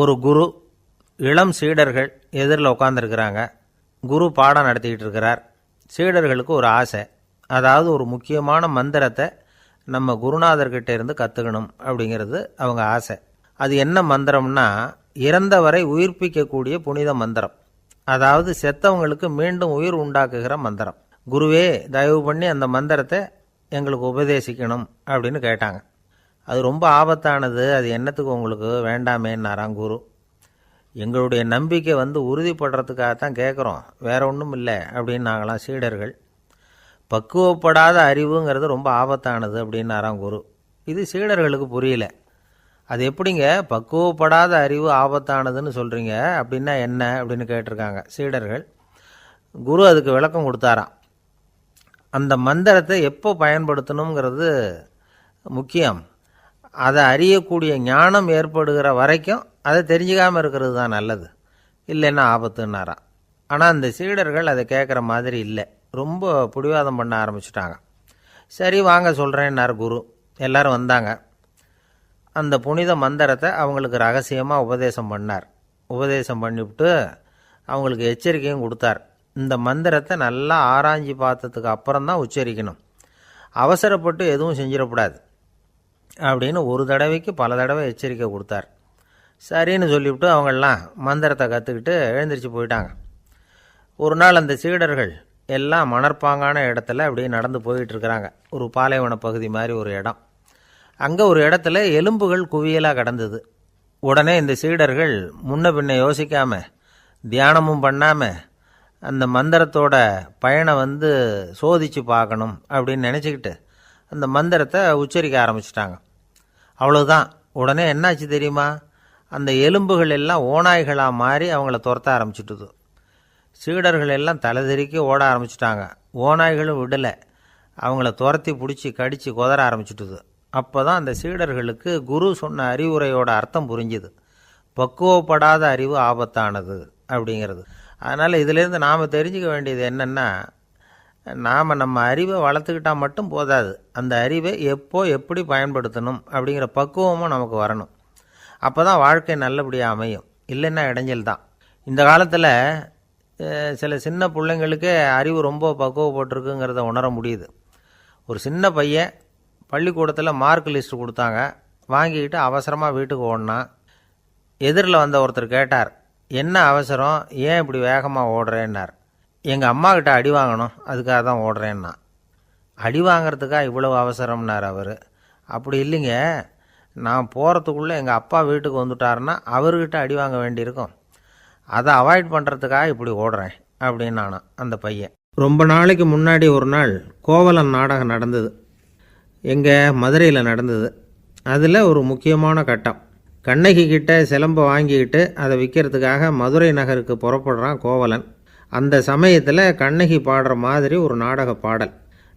ஒரு குரு, இளம் சீடர்கள் எதிரில் உட்காந்துருக்கிறாங்க. குரு பாடம் நடத்திக்கிட்டு இருக்கிறார். சீடர்களுக்கு ஒரு ஆசை, அதாவது ஒரு முக்கியமான மந்திரத்தை நம்ம குருநாதர்கிட்ட இருந்து கற்றுக்கணும் அப்படிங்கிறது அவங்க ஆசை. அது என்ன மந்திரம்னா, இறந்தவரை உயிர்ப்பிக்கக்கூடிய புனித மந்திரம், அதாவது செத்தவங்களுக்கு மீண்டும் உயிர் உண்டாக்குகிற மந்திரம். குருவே, தயவு பண்ணி அந்த மந்திரத்தை எங்களுக்கு உபதேசிக்கணும் அப்படின்னு கேட்டாங்க. அது ரொம்ப ஆபத்தானது, அது என்னத்துக்கு உங்களுக்கு வேண்டாமேன்னாராம் குரு. எங்களுடைய நம்பிக்கை உறுதிப்படுறதுக்காகத்தான் கேட்குறோம், வேற ஒன்றும் இல்லை அப்படின்னாங்களாம் சீடர்கள். பக்குவப்படாத அறிவுங்கிறது ரொம்ப ஆபத்தானது அப்படின்னாராம் குரு. இது சீடர்களுக்கு புரியல. அது எப்படிங்க பக்குவப்படாத அறிவு ஆபத்தானதுன்னு சொல்கிறீங்க, அப்படின்னா என்ன அப்படின்னு கேட்டிருக்காங்க சீடர்கள். குரு அதுக்கு விளக்கம் கொடுத்தாராம். அந்த மந்திரத்தை எப்போ பயன்படுத்தணுங்கிறது முக்கியம். அதை அறியக்கூடிய ஞானம் ஏற்படுகிற வரைக்கும் அதை தெரிஞ்சுக்காமல் இருக்கிறது தான் நல்லது, இல்லைன்னா ஆபத்துன்னாராம். ஆனால் அந்த சீடர்கள் அதை கேட்குற மாதிரி இல்லை, ரொம்ப பிடிவாதம் பண்ண ஆரம்பிச்சிட்டாங்க. சரி வாங்க சொல்கிறேன்னார் குரு. எல்லாரும் வந்தாங்க. அந்த புனித மந்திரத்தை அவங்களுக்கு ரகசியமாக உபதேசம் பண்ணார். உபதேசம் பண்ணிவிட்டு அவங்களுக்கு எச்சரிக்கையும் கொடுத்தார். இந்த மந்திரத்தை நல்லா ஆராய்ச்சி பார்த்ததுக்கு அப்புறம்தான் உச்சரிக்கணும், அவசரப்பட்டு எதுவும் செஞ்சிடக்கூடாது அப்படின்னு ஒரு தடவைக்கு பல தடவை எச்சரிக்கை கொடுத்தார். சரின்னு சொல்லிவிட்டு அவங்கெல்லாம் மந்திரத்தை கற்றுக்கிட்டு எழுந்திரிச்சு போயிட்டாங்க. ஒரு நாள் அந்த சீடர்கள் எல்லாம் மணற்பாங்கான இடத்துல அப்படியே நடந்து போயிட்டுருக்கிறாங்க. ஒரு பாலைவன பகுதி மாதிரி ஒரு இடம். அங்கே ஒரு இடத்துல எலும்புகள் குவியலாக கிடந்தது. உடனே இந்த சீடர்கள் முன்ன பின்ன யோசிக்காமல், தியானமும் பண்ணாமல், அந்த மந்திரத்தோட பயனை சோதித்து பார்க்கணும் அப்படின்னு நினச்சிக்கிட்டு அந்த மந்திரத்தை உச்சரிக்க ஆரம்பிச்சிட்டாங்க. அவ்வளோதான். உடனே என்னாச்சு தெரியுமா, அந்த எலும்புகள் எல்லாம் ஓநாய்களாக மாறி அவங்கள துரத்த ஆரம்பிச்சுட்டுது. சீடர்கள் எல்லாம் தலைதெறிக்கி ஓட ஆரம்பிச்சிட்டாங்க. ஓநாய்களும் விடலை, அவங்கள துரத்தி பிடிச்சி கடித்து கொதற ஆரம்பிச்சுட்டுது. அப்போ தான் அந்த சீடர்களுக்கு குரு சொன்ன அறிவுரையோட அர்த்தம் புரிஞ்சுது. பக்குவப்படாத அறிவு ஆபத்தானது அப்படிங்கிறது. அதனால் இதிலேருந்து நாம் தெரிஞ்சுக்க வேண்டியது என்னென்னா, நாம் நம்ம அறிவை வளர்த்துக்கிட்டால் மட்டும் போதாது, அந்த அறிவை எப்போ எப்படி பயன்படுத்தணும் அப்படிங்கிற பக்குவமும் நமக்கு வரணும். அப்போ தான் வாழ்க்கை நல்லபடியாக அமையும், இல்லைன்னா இடைஞ்சல் தான். இந்த காலத்தில் சில சின்ன பிள்ளைங்களுக்கே அறிவு ரொம்ப பக்குவப்பட்டிருக்குங்கிறத உணர முடியுது. ஒரு சின்ன பையன் பள்ளிக்கூடத்தில் மார்க் லிஸ்ட் கொடுத்தாங்க, வாங்கிக்கிட்டு அவசரமாக வீட்டுக்கு ஓடினான். எதிரில் வந்த ஒருத்தர் கேட்டார், என்ன அவசரம், ஏன் இப்படி வேகமாக ஓடுறேன்னார். எங்கள் அம்மா கிட்ட அடி வாங்கணும், அதுக்காக தான் ஓடுறேன்னா. அடி வாங்கிறதுக்கா இவ்வளவு அவசரம்னார் அவர். அப்படி இல்லைங்க, நான் போகிறதுக்குள்ளே எங்கள் அப்பா வீட்டுக்கு வந்துட்டாருன்னா அவர்கிட்ட அடி வாங்க வேண்டியிருக்கும், அதை அவாய்ட் பண்ணுறதுக்காக இப்படி ஓடுறேன் அப்படின்னு நானான் அந்த பையன். ரொம்ப நாளைக்கு முன்னாடி ஒரு நாள் கோவலன் நாடகம் நடந்தது. எங்கள் மதுரையில் நடந்தது. அதில் ஒரு முக்கியமான கட்டம், கண்ணகி கிட்ட சிலம்பை வாங்கிக்கிட்டு அதை விற்கிறதுக்காக மதுரை நகருக்கு புறப்படுறான் கோவலன். அந்த சமயத்தில் கண்ணகி பாடுற மாதிரி ஒரு நாடக பாடல்,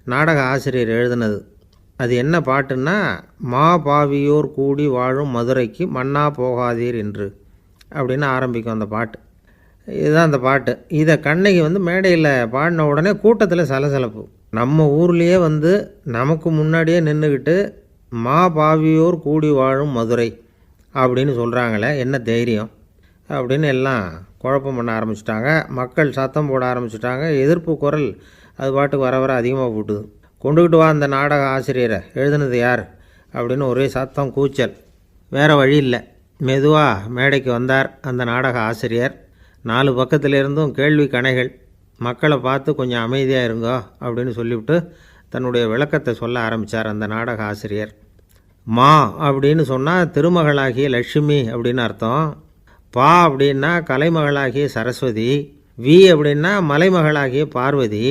நாடக ஆசிரியர் எழுதினது. அது என்ன பாட்டுன்னா, மா பாவியோர் கூடி வாழும் மதுரைக்கு மன்னா போகாதீர் என்று அப்படின்னு ஆரம்பிக்கும் அந்த பாட்டு. இதுதான் அந்த பாட்டு. இதை கண்ணகி மேடையில் பாடின உடனே கூட்டத்தில் சலசலப்பு. நம்ம ஊர்லேயே நமக்கு முன்னாடியே நின்றுக்கிட்டு மா பாவியோர் கூடி வாழும் மதுரை அப்படின்னு சொல்கிறாங்களே, என்ன தைரியம் அப்படின்னு எல்லாம் குழப்பம் பண்ண ஆரம்பிச்சிட்டாங்க. மக்கள் சத்தம் போட ஆரம்பிச்சிட்டாங்க. எதிர்ப்பு குரல் அது பாட்டுக்கு வர வர அதிகமாக போட்டுது. கொண்டுக்கிட்டு வா அந்த நாடக ஆசிரியரை, எழுதுனது யார் அப்படின்னு ஒரே சத்தம், கூச்சல். வேறு வழி இல்லை, மெதுவாக மேடைக்கு வந்தார் அந்த நாடக ஆசிரியர். 4 பக்கத்திலிருந்தும் கேள்வி கணைகள். மக்களை பார்த்து கொஞ்சம் அமைதியாக இருங்கோ அப்படின்னு சொல்லிவிட்டு தன்னுடைய விளக்கத்தை சொல்ல ஆரம்பித்தார் அந்த நாடக ஆசிரியர். மா அப்படின்னு சொன்னால் திருமகளாகிய லட்சுமி அப்படின்னு அர்த்தம். பா அப்படின்னா கலைமகளாகிய சரஸ்வதி. வி அப்படின்னா மலைமகளாகிய பார்வதி.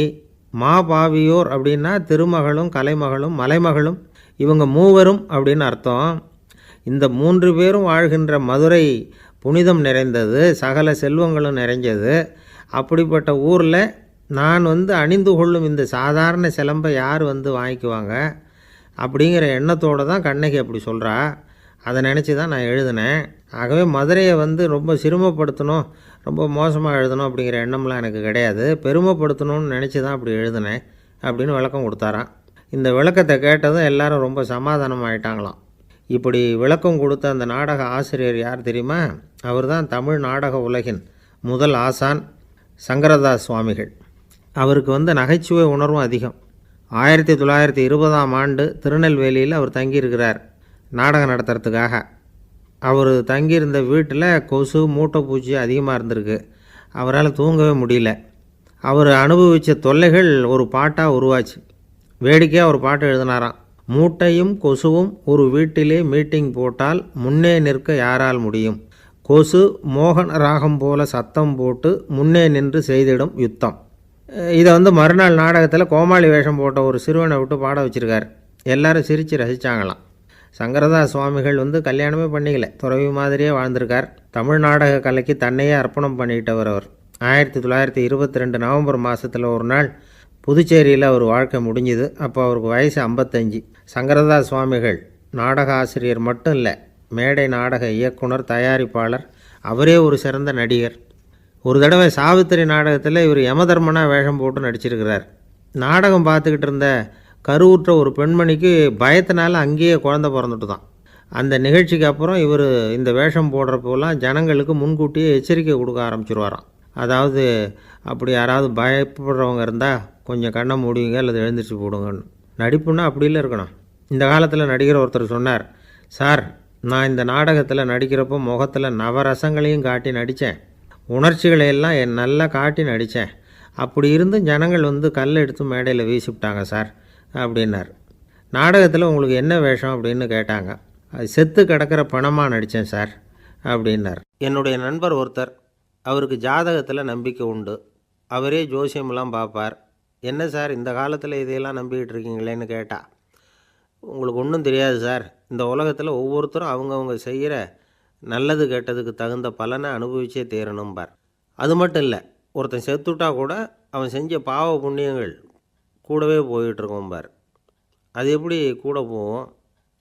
மா பாவியோர் அப்படின்னா திருமகளும் கலைமகளும் மலைமகளும், இவங்க மூவரும் அப்படின்னு அர்த்தம். இந்த 3 பேரும் வாழ்கின்ற மதுரை புனிதம் நிறைந்தது, சகல செல்வங்களும் நிறைஞ்சது. அப்படிப்பட்ட ஊரில் நான் அணிந்து கொள்ளும் இந்த சாதாரண சிலம்பை யார் வாங்கிக்குவாங்க அப்படிங்கிற எண்ணத்தோடு தான் கண்ணகி அப்படி சொல்கிறா. அதை நினச்சி தான் நான் எழுதினேன். ஆகவே மதுரையை ரொம்ப சிரமப்படுத்தணும், ரொம்ப மோசமாக எழுதணும் அப்படிங்கிற எண்ணம்லாம் எனக்கு கிடையாது, பெருமைப்படுத்தணும்னு நினச்சி தான் அப்படி எழுதினேன் அப்படின்னு விளக்கம் கொடுத்தாராம். இந்த விளக்கத்தை கேட்டதும் எல்லாரும் ரொம்ப சமாதானம் ஆகிட்டாங்களாம். இப்படி விளக்கம் கொடுத்த அந்த நாடக ஆசிரியர் யார் தெரியுமா? அவர் தான் தமிழ் நாடக உலகின் முதல் ஆசான் சங்கரதாஸ் சுவாமிகள். அவருக்கு நகைச்சுவை உணர்வும் அதிகம். 1920 திருநெல்வேலியில் அவர் தங்கியிருக்கிறார் நாடகம் நடத்துறதுக்காக. அவர் தங்கியிருந்த வீட்டில் கொசு மூட்டைப்பூச்சி அதிகமாக இருந்திருக்கு. அவரால் தூங்கவே முடியல. அவர் அனுபவித்த தொல்லைகள் ஒரு பாட்டாக உருவாச்சு. வேடிக்கையாக ஒரு பாட்டு எழுதினாராம். மூட்டையும் கொசுவும் ஒரு வீட்டிலே மீட்டிங் போட்டால் முன்னே நிற்க யாரால் முடியும்? கொசு மோகன ராகம் போல சத்தம் போட்டு முன்னே நின்று செய்திடும் யுத்தம். இதை மறுநாள் நாடகத்தில் கோமாளி வேஷம் போட்ட ஒரு சிறுவனை விட்டு பாட வச்சுருக்கார். எல்லாரும் சிரித்து ரசித்தாங்களாம். சங்கரதாஸ் சுவாமிகள் கல்யாணமே பண்ணிக்கல, துறவி மாதிரியே வாழ்ந்திருக்கார். தமிழ் நாடக கலைக்கு தன்னையே அர்ப்பணம் பண்ணிக்கிட்டவர் அவர். 1922 நவம்பர் மாதத்தில் ஒரு நாள் புதுச்சேரியில் அவர் வாழ்க்கை முடிஞ்சுது. அப்போ அவருக்கு வயசு 55. சங்கரதாஸ் சுவாமிகள் நாடக ஆசிரியர் மட்டும் இல்லை, மேடை நாடக இயக்குனர், தயாரிப்பாளர், அவரே ஒரு சிறந்த நடிகர். ஒரு தடவை சாவித்திரி நாடகத்தில் இவர் யமதர்மனாக வேஷம் போட்டு நடிச்சிருக்கிறார். நாடகம் பார்த்துக்கிட்டு இருந்த கருவுற்ற ஒரு பெண்மணிக்கு பயத்தினால அங்கேயே குழந்தை பிறந்துட்டு தான். அந்த நிகழ்ச்சிக்கு அப்புறம் இவர் இந்த வேஷம் போடுறப்போலாம் ஜனங்களுக்கு முன்கூட்டியே எச்சரிக்கை கொடுக்க ஆரம்பிச்சிருவாராம். அதாவது அப்படி யாராவது பயப்படுறவங்க இருந்தால் கொஞ்சம் கண்ணை மூடிங்க அல்லது எழுந்திரிச்சு போடுங்கன்னு. நடிப்புன்னா அப்படிலாம் இருக்கணும். இந்த காலத்தில் நடிகர் ஒருத்தர் சொன்னார், சார் நான் இந்த நாடகத்தில் நடிக்கிறப்போ முகத்தில் நவரசங்களையும் காட்டி நடித்தேன், உணர்ச்சிகளை எல்லாம் நல்லா காட்டி நடித்தேன். அப்படி இருந்து ஜனங்கள் கல் எடுத்து மேடையில் வீசிவிட்டாங்க சார் அப்படின்னார். நாடகத்தில் உங்களுக்கு என்ன வேஷம் அப்படின்னு கேட்டாங்க. அது செத்து கிடக்கிற பணமாக நடித்தேன் சார் அப்படின்னார். என்னுடைய நண்பர் ஒருத்தர், அவருக்கு ஜாதகத்தில் நம்பிக்கை உண்டு. அவரே ஜோசியமெல்லாம் பார்ப்பார். என்ன சார் இந்த காலத்தில் இதையெல்லாம் நம்பிக்கிட்டு இருக்கீங்களேன்னு கேட்டால், உங்களுக்கு ஒன்றும் தெரியாது சார், இந்த உலகத்தில் ஒவ்வொருத்தரும் அவங்கவுங்க செய்கிற நல்லது கெட்டதுக்கு தகுந்த பலனை அனுபவிச்சே தேரணும்பார். அது மட்டும் இல்லை, ஒருத்தன் செத்துட்டா கூட அவன் செஞ்ச பாவ புண்ணியங்கள் கூடவே போயிட்டுருக்கோம்பார். அது எப்படி கூட போவோம்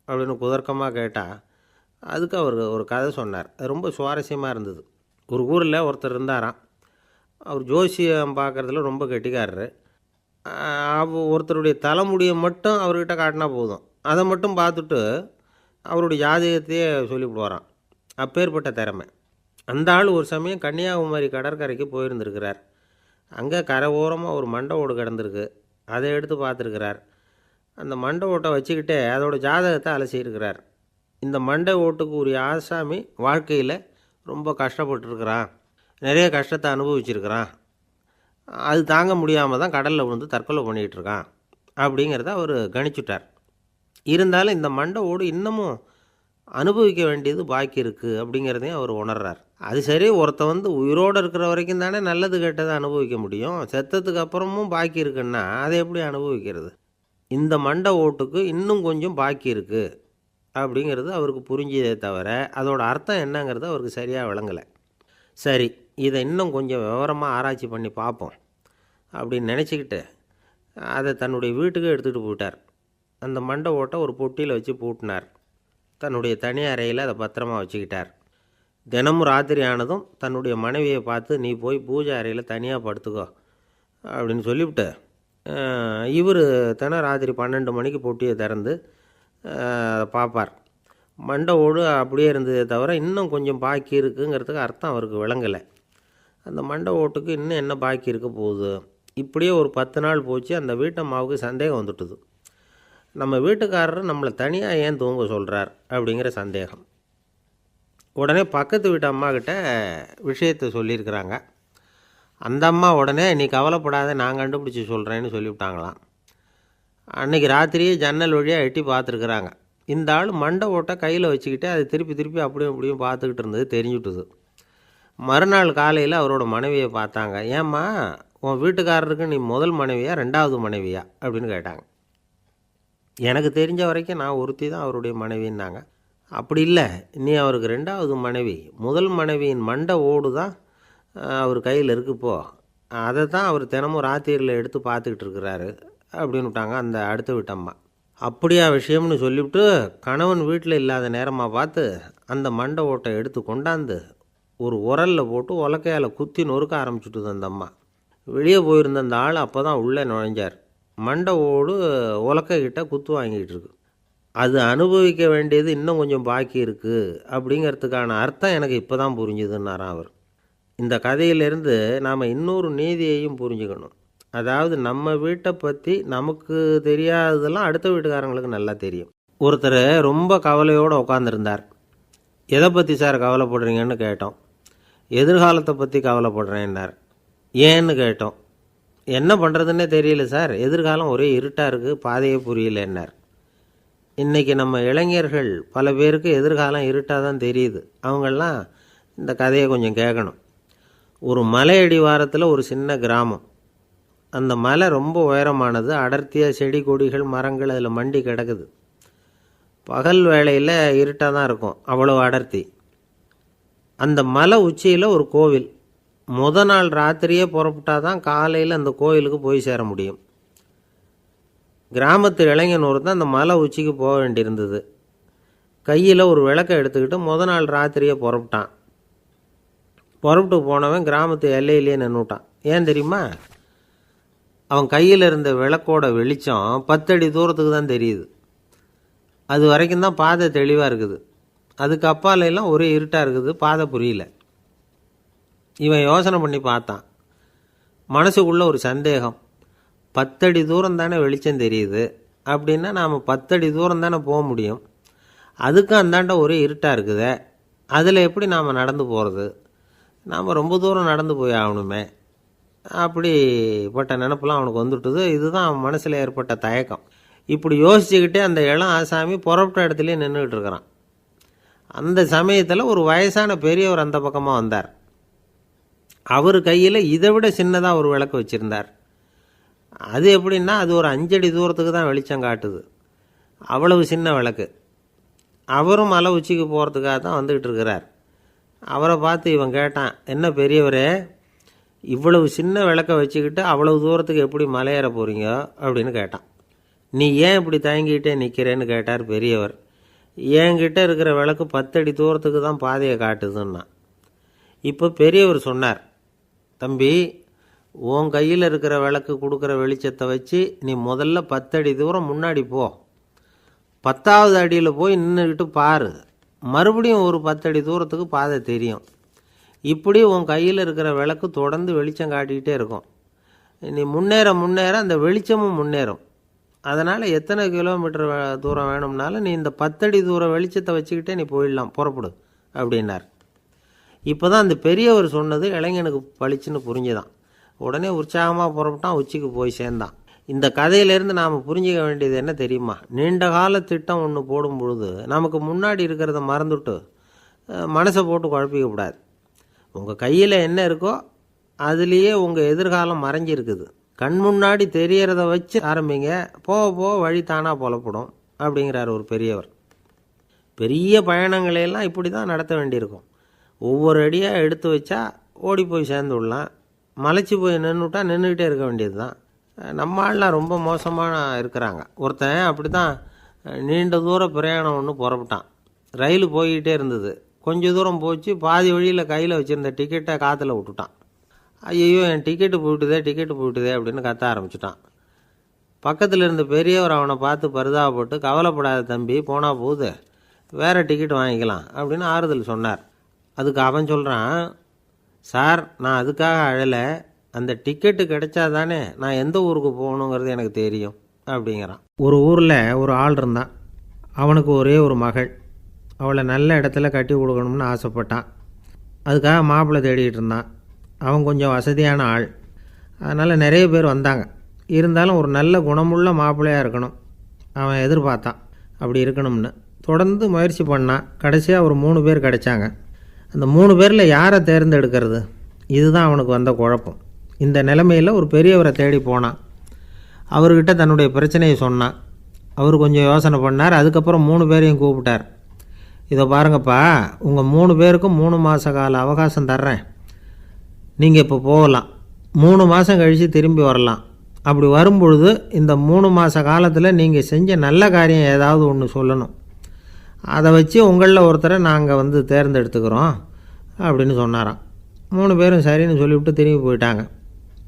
அப்படின்னு குதர்க்கமாக கேட்டால், அதுக்கு அவர் ஒரு கதை சொன்னார். அது ரொம்ப சுவாரஸ்யமாக இருந்தது. ஒரு ஊரில் ஒருத்தர் இருந்தாராம். அவர் ஜோசியம் பார்க்குறதுல ரொம்ப கெட்டிக்காரரு. ஒருத்தருடைய தலைமுடியை மட்டும் அவர்கிட்ட காட்டினா போதும், அதை மட்டும் பார்த்துட்டு அவருடைய ஜாதகத்தையே சொல்லிவிடுவாராம். அப்பேற்பட்ட திறமை. அந்த ஆள் ஒரு சமயம் கன்னியாகுமரி கடற்கரைக்கு போயிருந்திருக்கிறார். அங்கே கரை ஓரமாக ஒரு மண்டை ஓடு கிடந்திருக்கு. அதை எடுத்து பார்த்துருக்கிறார். அந்த மண்டை ஓட்டை வச்சுக்கிட்டே அதோட ஜாதகத்தை அலசியிருக்கிறார். இந்த மண்டை ஓட்டுக்கு உரிய ஆசாமி வாழ்க்கையில் ரொம்ப கஷ்டப்பட்டுருக்கிறான், நிறைய கஷ்டத்தை அனுபவிச்சிருக்கிறான், அது தாங்க முடியாமல் தான் கடலில் விழுந்து தற்கொலை பண்ணிகிட்டு இருக்கான் அப்படிங்கிறத அவர் கணிச்சுட்டார். இருந்தாலும் இந்த மண்டை ஓடு இன்னமும் அனுபவிக்க வேண்டியது பாக்கி இருக்குது அப்படிங்கிறதையும் அவர் உணர்றார். அது சரி, ஒருத்த உயிரோடு இருக்கிற வரைக்கும் தானே நல்லது கெட்டதை அனுபவிக்க முடியும். செத்ததுக்கு அப்புறமும் பாக்கி இருக்குன்னா அதை எப்படி அனுபவிக்கிறது? இந்த மண்டை ஓட்டுக்கு இன்னும் கொஞ்சம் பாக்கி இருக்குது அப்படிங்கிறது அவருக்கு புரிஞ்சதே தவிர அதோட அர்த்தம் என்னங்கிறது அவருக்கு சரியாக விளங்கலை. சரி, இதை இன்னும் கொஞ்சம் விவரமாக ஆராய்ச்சி பண்ணி பார்ப்போம் அப்படின்னு நினச்சிக்கிட்டு அதை தன்னுடைய வீட்டுக்கு எடுத்துகிட்டு போயிட்டார். அந்த மண்டை ஓட்டை ஒரு பொட்டியில் வச்சு பூட்டினார். தன்னுடைய தனி அறையில் அதை பத்திரமா வச்சுக்கிட்டார். தினமும் ராத்திரி ஆனதும் தன்னுடைய மனைவியை பார்த்து, நீ போய் பூஜை அறையில் தனியாக படுத்துக்கோ அப்படின்னு சொல்லிவிட்டு, இவர் தினம் ராத்திரி 12 மணிக்கு பொட்டியை திறந்து அதை பார்ப்பார். மண்டை ஓடு அப்படியே இருந்ததே தவிர இன்னும் கொஞ்சம் பாக்கி இருக்குங்கிறதுக்கு அர்த்தம் அவருக்கு விளங்கலை. அந்த மண்டை ஓட்டுக்கு இன்னும் என்ன பாக்கி இருக்க போகுது? இப்படியே ஒரு 10 நாள் போச்சு. அந்த வீட்டம்மாவுக்கு சந்தேகம் வந்துட்டுது. நம்ம வீட்டுக்காரர் நம்மளை தனியாக ஏன் தூங்க சொல்கிறார் அப்படிங்கிற சந்தேகம். உடனே பக்கத்து வீட்டு அம்மாக்கிட்ட விஷயத்தை சொல்லியிருக்கிறாங்க. அந்த அம்மா உடனே, நீ கவலைப்படாத, நான் கண்டுபிடிச்சி சொல்கிறேன்னு சொல்லிவிட்டாங்களாம். அன்றைக்கி ராத்திரியே ஜன்னல் வழியாக எட்டி பார்த்துருக்குறாங்க. இந்த ஆள் மண்டை ஓட்டை கையில் வச்சுக்கிட்டு அதை திருப்பி திருப்பி அப்படியும் இப்படியும் பார்த்துக்கிட்டு இருந்தது தெரிஞ்சுட்டுது. மறுநாள் காலையில் அவரோட மனைவியை பார்த்தாங்க. ஏம்மா, உன் வீட்டுக்காரருக்கு நீ முதல் மனைவியா 2வது மனைவியா அப்படின்னு கேட்டாங்க. எனக்கு தெரிஞ்ச வரைக்கும் நான் ஒருத்தி தான் அவருடைய மனைவின்னாங்க. அப்படி இல்லை, நீ அவருக்கு 2வது மனைவி. முதல் மனைவியின் மண்டை ஓடு தான் அவர் கையில் இருக்குப்போ, அதை தான் அவர் தினமும் ராத்திரியில் எடுத்து பார்த்துக்கிட்டு இருக்கிறாரு அப்படின்னு விட்டாங்க அந்த அடுத்த வீட்டம்மா. அப்படியா விஷயம்னு சொல்லிவிட்டு கணவன் வீட்டில் இல்லாத நேரமாக பார்த்து அந்த மண்டை ஓட்டை எடுத்து கொண்டாந்து ஒரு உரலில் போட்டு உலக்கையால் குத்தி நொறுக்க ஆரம்பிச்சுட்டுது அந்த அம்மா. வெளியே போயிருந்த அந்த ஆள் அப்போ தான் உள்ளே நுழைஞ்சார். மண்டை ஓடு உலக்கைக்கிட்ட குத்து வாங்கிட்டு இருக்கு. அது அனுபவிக்க வேண்டியது இன்னும் கொஞ்சம் பாக்கி இருக்குது அப்படிங்கிறதுக்கான அர்த்தம் எனக்கு இப்போ தான் புரிஞ்சுதுன்னாராம் அவர். இந்த கதையிலேருந்து நாம் இன்னொரு நீதியையும் புரிஞ்சுக்கணும். அதாவது நம்ம வீட்டை பற்றி நமக்கு தெரியாததெல்லாம் அடுத்த வீட்டுக்காரங்களுக்கு நல்லா தெரியும். ஒருத்தர் ரொம்ப கவலையோடு உட்காந்துருந்தார். எதை பற்றி சார் கவலைப்படுறீங்கன்னு கேட்டோம். எதிர்காலத்தை பற்றி கவலைப்படுறேன்னார். ஏன்னு கேட்டோம். என்ன பண்ணுறதுன்னே தெரியல சார், எதிர்காலம் ஒரே இருட்டாக இருக்குது, பாதையே புரியலன்னார். இன்றைக்கி நம்ம இளைஞர்கள் பல பேருக்கு எதிர்காலம் இருட்டாக தான் தெரியுது. அவங்கெல்லாம் இந்த கதையை கொஞ்சம் கேட்கணும். ஒரு மலை அடிவாரத்தில் ஒரு சின்ன கிராமம். அந்த மலை ரொம்ப உயரமானது. அடர்த்தியாக செடி கொடிகள் மரங்கள் அதில் மண்டி கிடக்குது. பகல் வேளையில் இருட்டாக தான் இருக்கும், அவ்வளோ அடர்த்தி. அந்த மலை உச்சியில் ஒரு கோவில். நாள் ராத்திரியே புறப்பட்டால் தான் காலையில் அந்த கோயிலுக்கு போய் சேர முடியும். கிராமத்து இளைஞன் ஒருத்தன் அந்த மலை உச்சிக்கு போக வேண்டியிருந்தது. கையில் ஒரு விளக்கை எடுத்துக்கிட்டு நாள் ராத்திரியே புறப்பட்டான். புறப்பட்டு போனவன் கிராமத்து எல்லையிலேயே நின்றுட்டான். ஏன் தெரியுமா? அவன் கையில் இருந்த விளக்கோட வெளிச்சம் 10 அடி தூரத்துக்கு தான் தெரியுது. அது வரைக்கும் தான் பாதை தெளிவாக இருக்குது. அதுக்கு அப்பாலெல்லாம் ஒரே இருட்டாக இருக்குது, பாதை புரியல. இவன் யோசனை பண்ணி பார்த்தான். மனசுக்குள்ளே ஒரு சந்தேகம். 10 அடி தூரம் தானே வெளிச்சம் தெரியுது, அப்படின்னா நாம் 10 அடி தூரம் தானே போக முடியும். அதுக்கும் அந்தாண்ட ஒரே இருட்டாக இருக்குதே, அதில் எப்படி நாம் நடந்து போகிறது? நாம் ரொம்ப தூரம் நடந்து போய் ஆகணுமே. அப்படிப்பட்ட நினப்பெல்லாம் அவனுக்கு வந்துவிட்டது. இதுதான் அவன் மனசில் ஏற்பட்ட தயக்கம். இப்படி யோசிச்சுக்கிட்டே அந்த இளம் ஆசாமி புறப்பட்ட இடத்துலையே நின்றுக்கிட்டு இருக்கிறான். அந்த சமயத்தில் ஒரு வயசான பெரியவர் அந்த பக்கமாக வந்தார். அவர் கையில் இதை விட சின்னதாக ஒரு விளக்கு வச்சுருந்தார். அது எப்படின்னா அது ஒரு 5 அடி தூரத்துக்கு தான் வெளிச்சம் காட்டுது. அவ்வளவு சின்ன விளக்கு. அவரும் மலை உச்சிக்கு போகிறதுக்காக தான் வந்துக்கிட்டு இருக்கிறார். அவரை பார்த்து இவன் கேட்டான், என்ன பெரியவரே, இவ்வளவு சின்ன விளக்கை வச்சுக்கிட்டு அவ்வளவு தூரத்துக்கு எப்படி மலையேற போகிறீங்க அப்படின்னு கேட்டான். நீ ஏன் இப்படி தயங்கிக்கிட்டே நிற்கிறேன்னு கேட்டார் பெரியவர். என்கிட்ட இருக்கிற விளக்கு 10 அடி தூரத்துக்கு தான் பாதையை காட்டுதுன்னா. இப்போ பெரியவர் சொன்னார், தம்பி, உன் கையில் இருக்கிற விளக்கு கொடுக்குற வெளிச்சத்தை வச்சு நீ முதல்ல 10 அடி தூரம் முன்னாடி போ. 10வது அடியில் போய் நின்றுக்கிட்டு பாரு. மறுபடியும் ஒரு 10 அடி தூரத்துக்கு பாதை தெரியும். இப்படி உன் கையில் இருக்கிற விளக்கு தொடர்ந்து வெளிச்சம் காட்டிக்கிட்டே இருக்கும். நீ முன்னேற முன்னேற அந்த வெளிச்சமும் முன்னேறும். அதனால் எத்தனை கிலோமீட்டர் தூரம் வேணும்னாலும் நீ இந்த 10 அடி தூரம் வெளிச்சத்தை வச்சுக்கிட்டே நீ போயிடலாம், புறப்படு அப்படின்னார். இப்போ தான் அந்த பெரியவர் சொன்னது இளைஞனுக்கு பளிச்சுன்னு புரிஞ்சுதான். உடனே உற்சாகமாக புறப்பட்டான், உச்சிக்கு போய் சேர்ந்தான். இந்த கதையிலேருந்து நாம் புரிஞ்சிக்க வேண்டியது என்ன தெரியுமா? நீண்ட கால திட்டம் ஒன்று போடும் பொழுது நமக்கு முன்னாடி இருக்கிறத மறந்துவிட்டு மனசை போட்டு குழப்பிக்கக்கூடாது. உங்கள் கையில் என்ன இருக்கோ அதுலேயே உங்கள் எதிர்காலம் மறைஞ்சிருக்குது. கண் முன்னாடி தெரியறத வச்சு ஆரம்பிங்க, போக போக வழி தானாக புலப்படும் அப்படிங்கிறார் ஒரு பெரியவர். பெரிய பயணங்களையெல்லாம் இப்படி தான் நடத்த வேண்டியிருக்கும். ஒவ்வொரு அடியாக எடுத்து வச்சா ஓடி போய் சேர்ந்து விடலாம். மலைச்சி போய் நின்றுட்டா நின்றுக்கிட்டே இருக்க வேண்டியது தான். நம்ம ஆள்லாம் ரொம்ப மோசமாக இருக்கிறாங்க. ஒருத்தன் அப்படி தான் நீண்ட தூர பிரயாணம் ஒன்று புறப்பட்டான். ரயில் போய்கிட்டே இருந்தது. கொஞ்சம் தூரம் போச்சு, பாதி வழியில் கையில் வச்சுருந்த டிக்கெட்டை காற்றுல விட்டுட்டான். ஐயோ, என் டிக்கெட்டு போயிட்டுதே அப்படின்னு கத்த ஆரம்பிச்சிட்டான். பக்கத்தில் இருந்த பெரியவர் அவனை பார்த்து பரிதாபப்பட்டு, கவலைப்படாத தம்பி, போனால் போகுது, வேறு டிக்கெட் வாங்கிக்கலாம் அப்படின்னு ஆறுதல் சொன்னார். அதுக்கு அவன் சொல்கிறான், சார், நான் அதுக்காக அழலை, அந்த டிக்கெட்டு கிடைச்சா தானே நான் எந்த ஊருக்கு போகணுங்கிறது எனக்கு தெரியும் அப்படிங்கிறான். ஒரு ஊரில் ஒரு ஆள் இருந்தான். அவனுக்கு ஒரே ஒரு மகள். அவளை நல்ல இடத்துல கட்டி கொடுக்கணும்னு ஆசைப்பட்டான். அதுக்காக மாப்பிள்ளை தேடிக்கிட்டு இருந்தான். அவன் கொஞ்சம் வசதியான ஆள். அதனால் நிறைய பேர் வந்தாங்க. இருந்தாலும் ஒரு நல்ல குணமுள்ள மாப்பிள்ளையாக இருக்கணும் அவன் எதிர்பார்த்தான். அப்படி இருக்கணும்னு தொடர்ந்து முயற்சி பண்ணான். கடைசியாக ஒரு 3 பேர் கிடைச்சாங்க. அந்த 3 பேரில் யாரை தேர்ந்தெடுக்கிறது? இதுதான் அவனுக்கு வந்த குழப்பம். இந்த நிலைமையில் ஒரு பெரியவரை தேடி போனான். அவர்கிட்ட தன்னுடைய பிரச்சனையை சொன்னான். அவர் கொஞ்சம் யோசனை பண்ணார். அதுக்கப்புறம் 3 பேரையும் கூப்பிட்டார். இதை பாருங்கப்பா, உங்கள் 3 பேருக்கும் 3 மாத கால அவகாசம் தர்றேன். நீங்கள் இப்போ போகலாம். 3 மாதம் கழித்து திரும்பி வரலாம். அப்படி வரும்பொழுது இந்த 3 மாத காலத்தில் நீங்கள் செஞ்ச நல்ல காரியம் ஏதாவது ஒன்று சொல்லணும். அதை வச்சு உங்களில் ஒருத்தரை நாங்கள் தேர்ந்தெடுத்துக்கிறோம் அப்படின்னு சொன்னாராம். 3 பேரும் சரின்னு சொல்லிவிட்டு திரும்பி போயிட்டாங்க.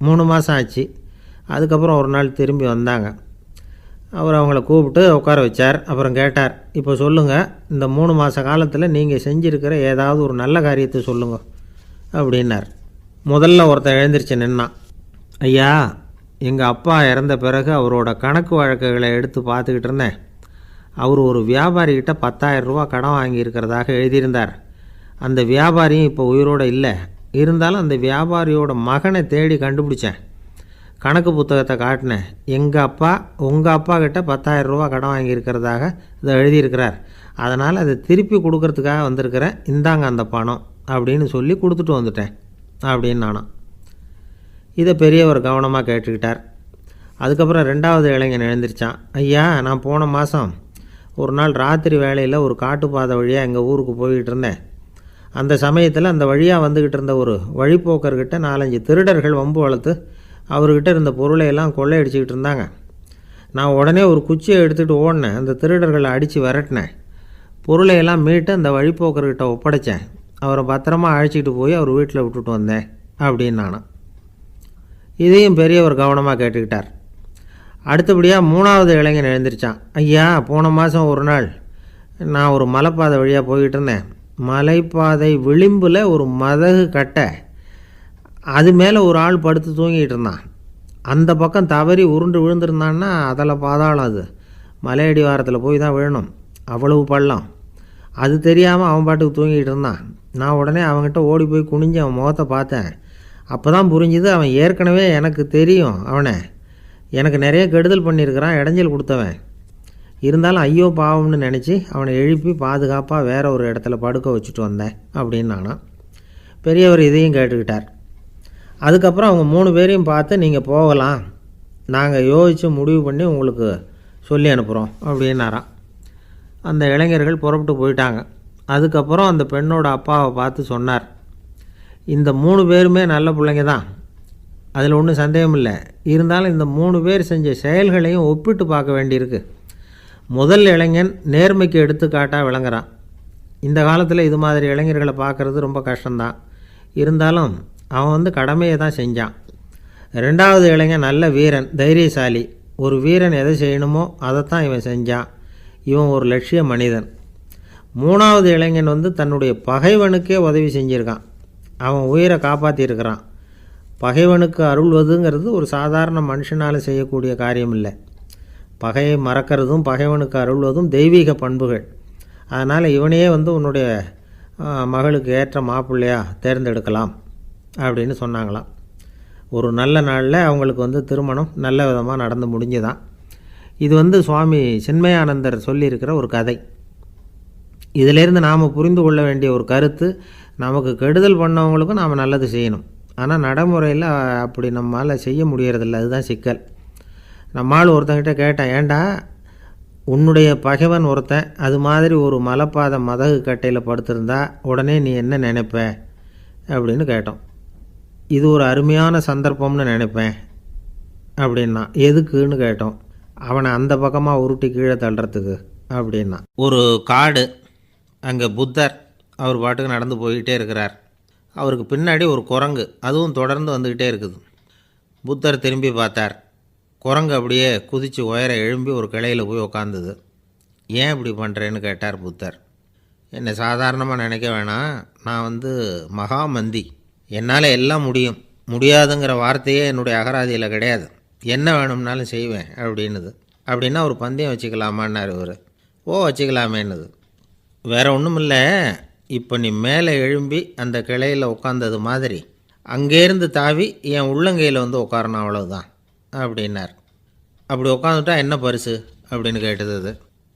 3 மாதம் ஆச்சு. அதுக்கப்புறம் ஒரு நாள் திரும்பி வந்தாங்க. அவர் அவங்கள கூப்பிட்டு உட்கார வச்சார். அப்புறம் கேட்டார், இப்போ சொல்லுங்கள், இந்த 3 மாத காலத்தில் நீங்கள் செஞ்சுருக்கிற ஏதாவது ஒரு நல்ல காரியத்தை சொல்லுங்க அப்படின்னார். முதல்ல ஒருத்தன் எழுந்திரிச்சு நின்னான். ஐயா, எங்கள் அப்பா இறந்த பிறகு அவரோட கணக்கு வழக்குகளை எடுத்து பார்த்துக்கிட்டு இருந்தேன். அவர் ஒரு வியாபாரிகிட்ட 10,000 ரூபா கடன் வாங்கியிருக்கிறதாக எழுதியிருந்தார். அந்த வியாபாரியும் இப்போ உயிரோடு இல்லை. இருந்தாலும் அந்த வியாபாரியோட மகனை தேடி கண்டுபிடிச்சேன். கணக்கு புத்தகத்தை காட்டினேன். எங்கள் அப்பா உங்கள் அப்பா கிட்ட 10,000 ரூபா கடன் வாங்கியிருக்கிறதாக இதை எழுதியிருக்கிறார். அதனால் அதை திருப்பி கொடுக்கறதுக்காக வந்திருக்கிறேன். இந்தாங்க அந்த பணம் அப்படின்னு சொல்லி கொடுத்துட்டு வந்துட்டேன் அப்படின்னு நானும். இதை பெரியவர் கவனமாக கேட்டுக்கிட்டார். அதுக்கப்புறம் 2வது இளைஞன் எழுந்திரிச்சான். ஐயா, நான் போன மாதம் ஒரு நாள் ராத்திரி வேளையில் ஒரு காட்டுப்பாதை வழியாக எங்கள் ஊருக்கு போய்கிட்டு இருந்தேன். அந்த சமயத்தில் அந்த வழியாக வந்துக்கிட்டு இருந்த ஒரு வழிப்போக்கர்கிட்ட 4-5 திருடர்கள் வம்பு வளர்த்து அவர்கிட்ட இருந்த பொருளை எல்லாம் கொள்ளையடிச்சிக்கிட்டு இருந்தாங்க. நான் உடனே ஒரு குச்சியை எடுத்துகிட்டு ஓடினேன். அந்த திருடர்களை அடித்து விரட்டினேன். பொருளை எல்லாம் மீட்டு அந்த வழிப்போக்கர்கிட்ட ஒப்படைச்சேன். அவரை பத்திரமா அழைச்சிக்கிட்டு போய் அவர் வீட்டில் விட்டுட்டு வந்தேன் அப்படின்னு நானும். இதையும் பெரியவர் கவனமாக கேட்டுக்கிட்டார். அடுத்தபடியாக 3வது இளைஞன் எழுந்திரிச்சான். ஐயா, போன மாதம் ஒரு நாள் நான் ஒரு மலைப்பாதை வழியாக போய்கிட்டு இருந்தேன். மலைப்பாதை விளிம்பில் ஒரு மதகு கட்டை, அது மேலே ஒரு ஆள் படுத்து தூங்கிட்டு இருந்தான். அந்த பக்கம் தவறி உருண்டு விழுந்திருந்தான்னா அதில் பாதாளம். அது மலையடி வாரத்தில் போய் தான் விழணும், அவ்வளவு பள்ளம். அது தெரியாமல் அவன் பாட்டுக்கு தூங்கிட்டு இருந்தான். நான் உடனே அவன்கிட்ட ஓடி போய் குனிஞ்சு அவன் முகத்தை பார்த்தேன். அப்போ தான் புரிஞ்சுது, அவன் ஏற்கனவே எனக்கு தெரியும். அவனை எனக்கு நிறைய கெடுதல் பண்ணியிருக்கிறான், இடைஞ்சல் கொடுத்தவன். இருந்தாலும் ஐயோ பாவம்னு நினச்சி அவனை எழுப்பி பாதுகாப்பாக வேற ஒரு இடத்துல படுக்க வச்சுட்டு வந்தேன் அப்படின்னு நானும். பெரியவர் இதையும் கேட்டுக்கிட்டார். அதுக்கப்புறம் அவங்க 3 பேரையும் பார்த்து, நீங்கள் போகலாம், நாங்கள் யோசித்து முடிவு பண்ணி உங்களுக்கு சொல்லி அனுப்புகிறோம் அப்படின்னாராம். அந்த இளைஞர்கள் புறப்பட்டு போயிட்டாங்க. அதுக்கப்புறம் அந்த பெண்ணோட அப்பாவை பார்த்து சொன்னார், இந்த 3 பேருமே நல்ல பிள்ளைங்க தான், அதில் ஒன்றும் சந்தேகம் இல்லை. இருந்தாலும் இந்த 3 பேர் செஞ்ச செயல்களையும் ஒப்பிட்டு பார்க்க வேண்டியிருக்கு. முதல் இளைஞன் நேர்மைக்கு எடுத்துக்காட்டாக விளங்குறான். இந்த காலத்தில் இது மாதிரி இளைஞர்களை பார்க்குறது ரொம்ப கஷ்டம்தான். இருந்தாலும் அவன் கடமையை தான் செஞ்சான். 2வது இளைஞன் நல்ல வீரன், தைரியசாலி. ஒரு வீரன் எதை செய்யணுமோ அதைத்தான் இவன் செஞ்சான். இவன் ஒரு லட்சிய மனிதன். 3வது இளைஞன் தன்னுடைய பகைவனுக்கே உதவி செஞ்சுருக்கான். அவன் உயிரை காப்பாற்றியிருக்கிறான். பகைவனுக்கு அருள்வதுங்கிறது ஒரு சாதாரண மனுஷனால் செய்யக்கூடிய காரியம் இல்லை. பகையை மறக்கிறதும் பகைவனுக்கு அருள்வதும் தெய்வீக பண்புகள். அதனால் இவனையே உன்னுடைய மகளுக்கு ஏற்ற மாப்பிள்ளையா தேர்ந்தெடுக்கலாம் அப்படின்னு சொன்னாங்களாம். ஒரு நல்ல நாளில் அவங்களுக்கு திருமணம் நல்ல விதமாக நடந்து முடிஞ்சுதான். இது சுவாமி சின்மயானந்தர் சொல்லியிருக்கிற ஒரு கதை. இதிலேருந்து நாம் புரிந்து கொள்ள வேண்டிய ஒரு கருத்து, நமக்கு கெடுதல் பண்ணவங்களுக்கும் நாம் நல்லது செய்யணும். ஆனால் நடைமுறையில் அப்படி நம்மளால் செய்ய முடியறதில்ல. அதுதான் சிக்கல். நம்மால் ஒருத்தங்கிட்ட கேட்டேன், ஏண்டா உன்னுடைய பகைவன் ஒருத்தன் அது மாதிரி ஒரு மலைப்பாதை மதகு கட்டையில் படுத்திருந்தா உடனே நீ என்ன நினைப்ப அப்படின்னு கேட்டோம். இது ஒரு அருமையான சந்தர்ப்பம்னு நினைப்பேன் அப்படின்னா. எதுக்குன்னு கேட்டோம். அவனை அந்த பக்கமாக உருட்டி கீழே தள்ளுறதுக்கு அப்படின்னா. ஒரு காடு, அங்கே புத்தர் அவர் பாட்டுக்கு நடந்து போய்கிட்டே இருக்கிறார். அவருக்கு பின்னாடி ஒரு குரங்கு, அதுவும் தொடர்ந்து வந்துக்கிட்டே இருக்குது. புத்தர் திரும்பி பார்த்தார். குரங்கு அப்படியே குதித்து உயர எழும்பி ஒரு கிளையில் போய் உக்காந்துது. ஏன் இப்படி பண்ணுறேன்னு கேட்டார் புத்தர். என்னை சாதாரணமாக நினைக்க வேணாம், நான் மகாமந்தி, என்னால் எல்லாம் முடியும், முடியாதுங்கிற வார்த்தையே என்னுடைய அகராதியில் கிடையாது, என்ன வேணும்னாலும் செய்வேன் அப்படின்னுது. அப்படின்னா ஒரு பந்தயம் வச்சுக்கலாமான்னார் இவர். ஓ வச்சுக்கலாமேன்னுது. வேறு ஒன்றும் இல்லை, இப்போ நீ மேலே எழும்பி அந்த கிளையில் உட்காந்தது மாதிரி அங்கேருந்து தாவி என் உள்ளங்கையில் உட்காரணும், அவ்வளவுதான் அப்படின்னார். அப்படி உட்காந்துட்டா என்ன பரிசு அப்படின்னு கேட்டது. அது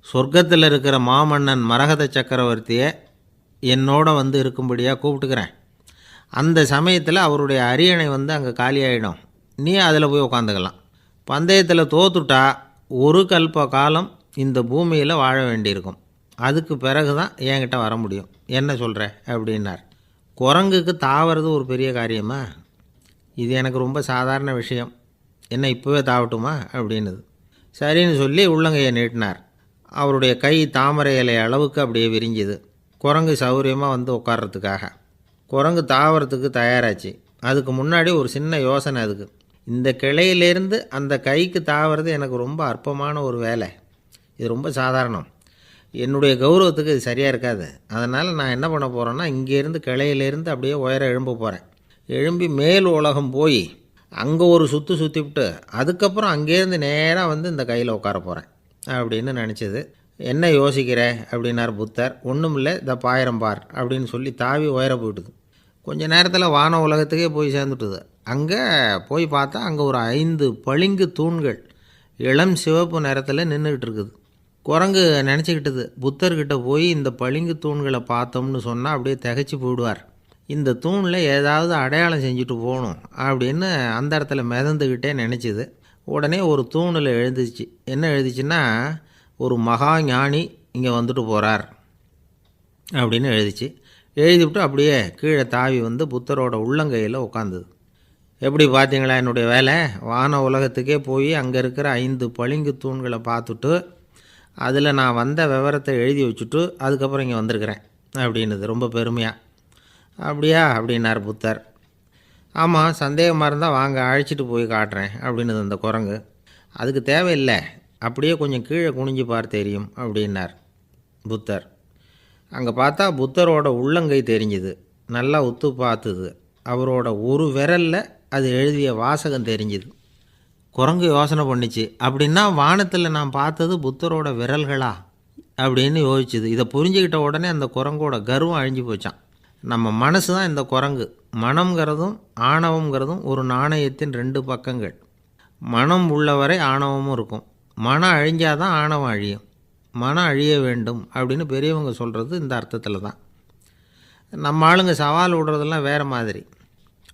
சொர்க்கத்தில் இருக்கிற மாமன்னன் மரகத சக்கரவர்த்தியை என்னோட இருக்கும்படியாக கூப்பிட்டுக்கிறேன். அந்த சமயத்தில் அவருடைய அரியணை அங்கே காலியாகிடும், நீ அதில் போய் உட்காந்துக்கலாம். பந்தயத்தில் தோத்துட்டா ஒரு கல்ப காலம் இந்த பூமியில் வாழ வேண்டியிருக்கும். அதுக்கு பிறகு தான் என்கிட்ட வர முடியும், என்ன சொல்கிற அப்படின்னார். குரங்குக்கு தாவறது ஒரு பெரிய காரியமா? இது எனக்கு ரொம்ப சாதாரண விஷயம், என்ன இப்போவே தாவட்டுமா அப்படின்னுது. சரின்னு சொல்லி உள்ளங்கையை நீட்டினார். அவருடைய கை தாமரை இலை அளவுக்கு அப்படியே விரிஞ்சுது. குரங்கு சௌகரியமாக உட்கார்றதுக்காக. குரங்கு தாவறதுக்கு தயாராச்சு. அதுக்கு முன்னாடி ஒரு சின்ன யோசனை. அதுக்கு இந்த கிளையிலேருந்து அந்த கைக்கு தாவறது எனக்கு ரொம்ப அற்பமான ஒரு வேலை. இது ரொம்ப சாதாரணம். என்னுடைய கௌரவத்துக்கு இது சரியாக இருக்காது. அதனால் நான் என்ன பண்ண போகிறேன்னா, இங்கேருந்து கிளையிலேருந்து அப்படியே உயர எழும்ப போகிறேன். எழும்பி மேல் உலகம் போய் அங்கே ஒரு சுற்றிவிட்டு அதுக்கப்புறம் அங்கேருந்து நேராக வந்து இந்த கையில் உட்கார போகிறேன் அப்படின்னு நினச்சிது. என்ன யோசிக்கிற அப்படின்னார் புத்தர். ஒன்றும் இல்லை, இந்த பாயிரம் பார் அப்படின்னு சொல்லி தாவி உயர போயிட்டுது. கொஞ்ச நேரத்தில் வான உலகத்துக்கே போய் சேர்ந்துட்டுது. அங்கே போய் பார்த்தா அங்கே ஒரு 5 பளிங்கு தூண்கள் இளம் சிவப்பு நிறத்தில் நின்றுக்கிட்டு இருக்குது. குரங்கு நினச்சிக்கிட்டது, புத்தர்கிட்ட போய் இந்த பளிங்கு தூண்களை பார்த்தோம்னு சொன்னால் அப்படியே திகைச்சு போயிடுவார், இந்த தூணில் ஏதாவது அடையாளம் செஞ்சுட்டு போகணும் அப்படின்னு அந்த இடத்துல மிதந்துக்கிட்டே நினச்சிது. உடனே ஒரு தூணில் எழுந்துச்சு. என்ன எழுதிச்சுன்னா, ஒரு மகா ஞானி இங்கே வந்துட்டு போகிறார் அப்படின்னு எழுதிச்சு. எழுதிவிட்டு அப்படியே கீழே தாவி வந்து புத்தரோட உள்ளங்கையில் உட்காந்துது. எப்படி பார்த்தீங்களா என்னுடைய வேலை? வான உலகத்துக்கே போய் அங்கே இருக்கிற 5 பளிங்கு தூண்களை பார்த்துட்டு அதில் நான் வந்த விவரத்தை எழுதி வச்சுட்டு அதுக்கப்புறம் இங்கே வந்திருக்கிறேன் அப்படின்னுது ரொம்ப பெருமையாக. அப்படியா அப்படின்னார் புத்தர். ஆமாம், சந்தேகமாக இருந்தால் வாங்க, அழைச்சிட்டு போய் காட்டுறேன் அப்படின்னுது அந்த குரங்கு. அதுக்கு தேவையில்லை, அப்படியே கொஞ்சம் கீழே குனிஞ்சு பார் தெரியும் அப்படின்னார் புத்தர். அங்கே பார்த்தா புத்தரோட உள்ளங்கை தெரிஞ்சுது. நல்லா உத்து பார்த்துது. அவரோட ஒரு விரலில் அது எழுதிய வாசகம் தெரிஞ்சுது. குரங்கு யோசனை பண்ணிச்சு, அப்படின்னா வானத்தில் நான் பார்த்தது புத்தரோட விரல்களா அப்படின்னு யோசிச்சுது. இதை புரிஞ்சுக்கிட்ட உடனே அந்த குரங்கோட கர்வம் அழிஞ்சு போச்சான். நம்ம மனசு தான் இந்த குரங்கு. மனம்ங்கிறதும் ஆணவங்கிறதும் ஒரு நாணயத்தின் 2 பக்கங்கள். மனம் உள்ளவரை ஆணவமும் இருக்கும். மனம் அழிஞ்சாதான் ஆணவம் அழியும். மனம் அழிய வேண்டும் அப்படின்னு பெரியவங்க சொல்கிறது இந்த அர்த்தத்தில் தான். நம்ம ஆளுங்க சவால் விடுறதெல்லாம் வேறு மாதிரி.